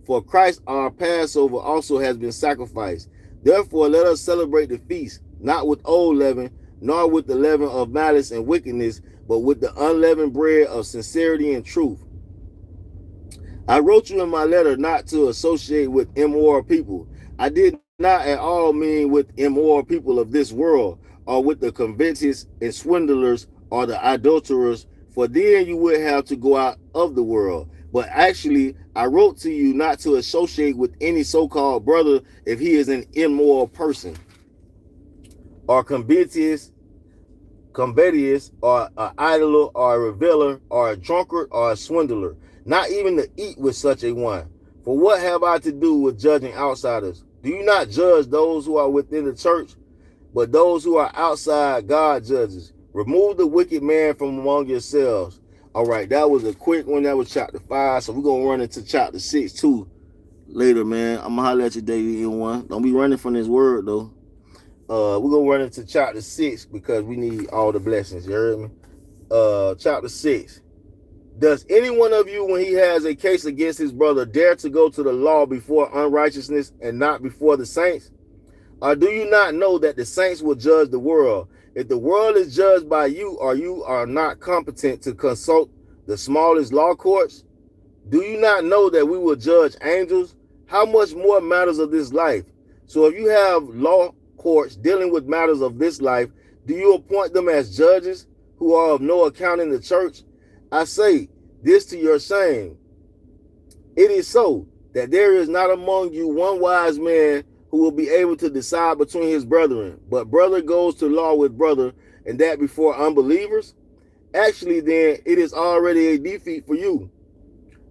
Speaker 1: For Christ our Passover also has been sacrificed. Therefore let us celebrate the feast, not with old leaven, nor with the leaven of malice and wickedness, but with the unleavened bread of sincerity and truth. I wrote you in my letter not to associate with immoral people. I did not at all mean with immoral people of this world, or with the covetous and swindlers, or the adulterers, for then you would have to go out of the world. But actually, I wrote to you not to associate with any so-called brother if he is an immoral person, or covetous, or an idler, or a reveler, or a drunkard, or a swindler, not even to eat with such a one. For what have I to do with judging outsiders? Do you not judge those who are within the church? But those who are outside, God judges. Remove the wicked man from among yourselves. All right, that was a quick one. That was chapter 5. So we're going to run into chapter 6 too later, man. I'm going to holler at you, David, in one. Don't be running from this word, though. We're going to run into chapter 6 because we need all the blessings. You heard me? Chapter 6. Does any one of you, when he has a case against his brother, dare to go to the law before unrighteousness and not before the saints? Or do you not know that the saints will judge the world? If the world is judged by you, or you are not competent to consult the smallest law courts, do you not know that we will judge angels? How much more matters of this life? So if you have law courts dealing with matters of this life, do you appoint them as judges who are of no account in the church? I say this to your shame. It is so that there is not among you one wise man who will be able to decide between his brethren, but brother goes to law with brother, and that before unbelievers? Actually, then, it is already a defeat for you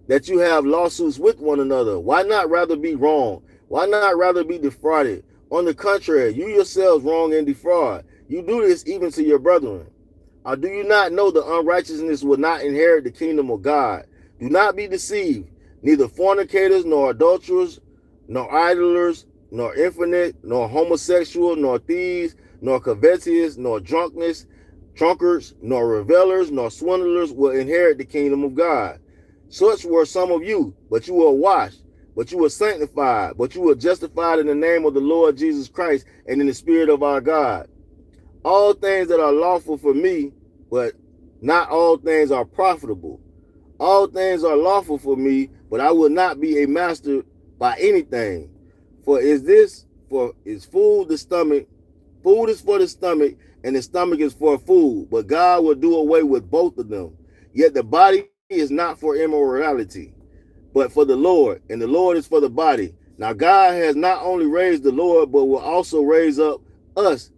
Speaker 1: that you have lawsuits with one another. Why not rather be wrong? Why not rather be defrauded? On the contrary, you yourselves wrong and defraud. You do this even to your brethren. Or do you not know the unrighteousness will not inherit the kingdom of God? Do not be deceived. Neither fornicators, nor adulterers, nor idlers, nor effeminate, nor homosexual, nor thieves, nor covetous, nor drunkards, nor revelers, nor swindlers will inherit the kingdom of God. Such were some of you, but you were washed, but you were sanctified, but you were justified in the name of the Lord Jesus Christ and in the Spirit of our God. All things that are lawful for me, but not all things are profitable. All things are lawful for me, but I will not be a master by anything. For is food the stomach? Food is for the stomach, and the stomach is for food. But God will do away with both of them. Yet the body is not for immorality, but for the Lord, and the Lord is for the body. Now God has not only raised the Lord, but will also raise up us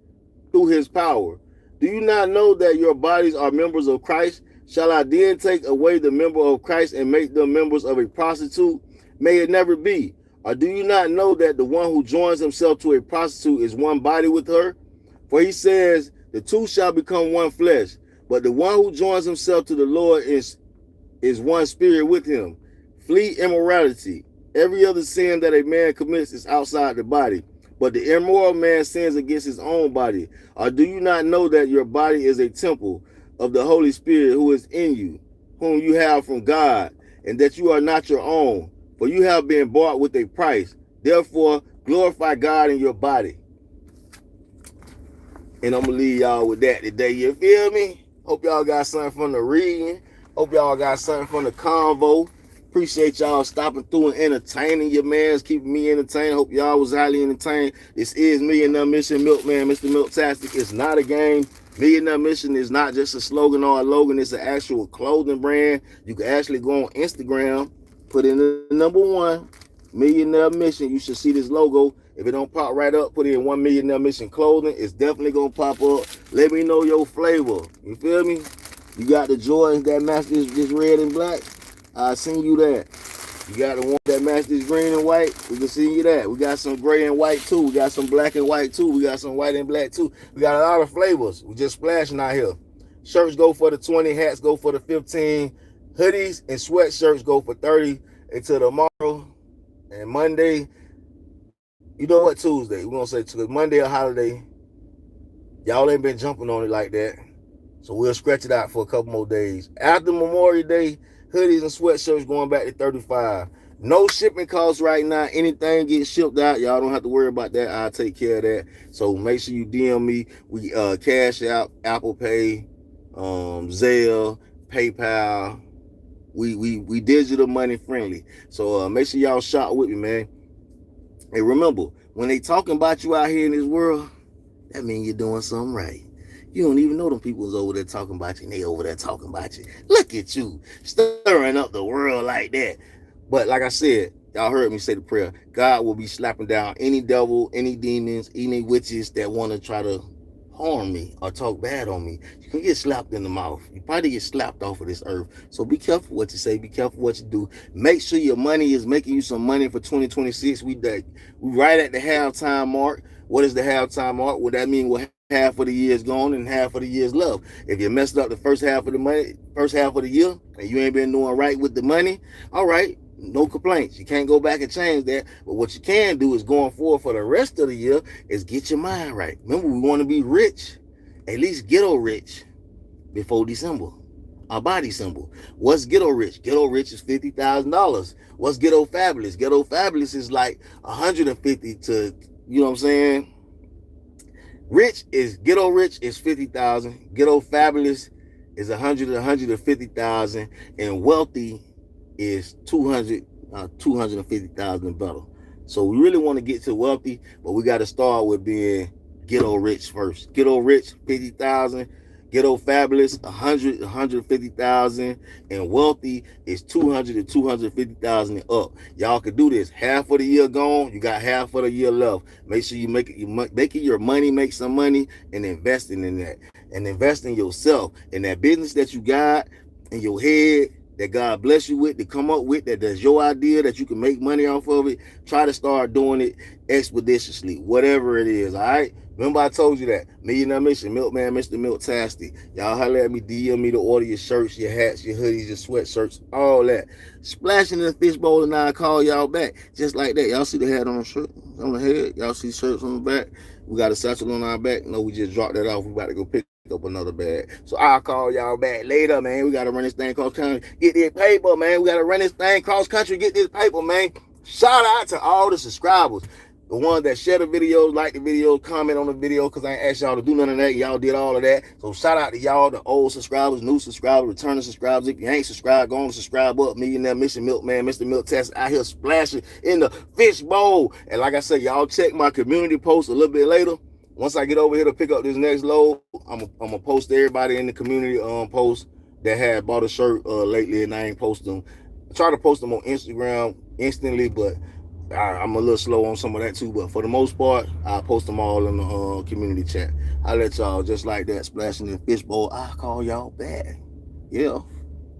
Speaker 1: through his power. Do you not know that your bodies are members of Christ? Shall I then take away the member of Christ and make them members of a prostitute? May it never be. Or do you not know that the one who joins himself to a prostitute is one body with her? For he says, the two shall become one flesh. But the one who joins himself to the Lord is one spirit with him. Flee immorality. Every other sin that a man commits is outside the body, but the immoral man sins against his own body. Or do you not know that your body is a temple of the Holy Spirit who is in you, whom you have from God, and that you are not your own? For you have been bought with a price. Therefore, glorify God in your body. And I'm going to leave y'all with that today. You feel me? Hope y'all got something from the reading. Hope y'all got something from the convo. Appreciate y'all stopping through and entertaining your mans, keeping me entertained. Hope y'all was highly entertained. This is Millionaire Mission, Milkman, Mr. Milktastic. It's not a game. Millionaire Mission is not just a slogan or a logo. It's an actual clothing brand. You can actually go on Instagram, put in the number 1, Millionaire Mission. You should see this logo. If it don't pop right up, put in 1 Millionaire Mission clothing. It's definitely going to pop up. Let me know your flavor. You feel me? You got the Jordans that match this red and black. I'll send you that. You got the one that match this green and white. We can send you that. We got some gray and white too. We got some black and white too. We got some white and black too. We got a lot of flavors. We just splashing out here. Shirts go for the 20. Hats go for the 15. Hoodies and sweatshirts go for 30. Until tomorrow and Monday. You know what? Tuesday. We're going to say Tuesday. Monday a holiday. Y'all ain't been jumping on it like that. So we'll stretch it out for a couple more days. After Memorial Day, hoodies and sweatshirts going back to $35. No shipping costs right now. Anything gets shipped out. Y'all don't have to worry about that. I'll take care of that. So make sure you DM me. We Cash App, Apple Pay, Zelle, PayPal. We digital money friendly. So make sure y'all shop with me, man. And remember, when they talking about you out here in this world, that means you're doing something right. You don't even know them people's over there talking about you, and they over there talking about you. Look at you, stirring up the world like that. But like I said, y'all heard me say the prayer. God will be slapping down any devil, any demons, any witches that want to try to harm me or talk bad on me. You can get slapped in the mouth. You probably get slapped off of this earth. So be careful what you say. Be careful what you do. Make sure your money is making you some money for 2026. We right at the halftime mark. What is the halftime mark? Well, that means half of the year is gone and half of the year is left. If you messed up the first half of the year, and you ain't been doing right with the money, all right, no complaints. You can't go back and change that. But what you can do is going forward for the rest of the year is get your mind right. Remember, we want to be rich, at least ghetto rich before December. By December. What's ghetto rich? Ghetto rich is $50,000. What's ghetto fabulous? Ghetto fabulous is like 150 to, you know what I'm saying? Ghetto rich is 50,000. Ghetto fabulous is 100 to 150,000, and wealthy is 250,000 and better. So we really want to get to wealthy, but we got to start with being ghetto rich first. Ghetto rich 50,000. Ghetto fabulous 100 150,000, and wealthy is 200 to 250,000 and up. Y'all can do this. Half of the year gone, you got half of the year left. Make sure you making your money make some money and investing in that, and invest in yourself, in that business that you got in your head that God bless you with, to come up with, that's your idea, that you can make money off of it. Try to start doing it expeditiously, whatever it is. All right. Remember I told you that. Millionaire Mission, Milkman, Mr. Milktastic. Y'all holler at me, DM me to order your shirts, your hats, your hoodies, your sweatshirts, all that. Splashing in the fishbowl, and I'll call y'all back. Just like that. Y'all see the hat on the shirt, on the head? Y'all see shirts on the back? We got a satchel on our back. No, we just dropped that off. We about to go pick up another bag. So I'll call y'all back later, man. We got to run this thing cross country. Get this paper, man. We got to run this thing cross country. Get this paper, man. Shout out to all the subscribers. The ones that share the videos, like the video, comment on the video, because I ain't asked y'all to do none of that. Y'all did all of that. So shout out to y'all, the old subscribers, new subscribers, returning subscribers. If you ain't subscribed, go on and subscribe up. Millionaire Mission, Milkman, Mr. Milktastic out here splashing in the fishbowl. And like I said, y'all check my community post a little bit later. Once I get over here to pick up this next load, I'm gonna post everybody in the community post that had bought a shirt lately, and I ain't post them. I try to post them on Instagram instantly, but I'm a little slow on some of that too. But for the most part, I post them all in the community chat. I let y'all just like that, splashing in the fishbowl. I'll call y'all back. Yeah.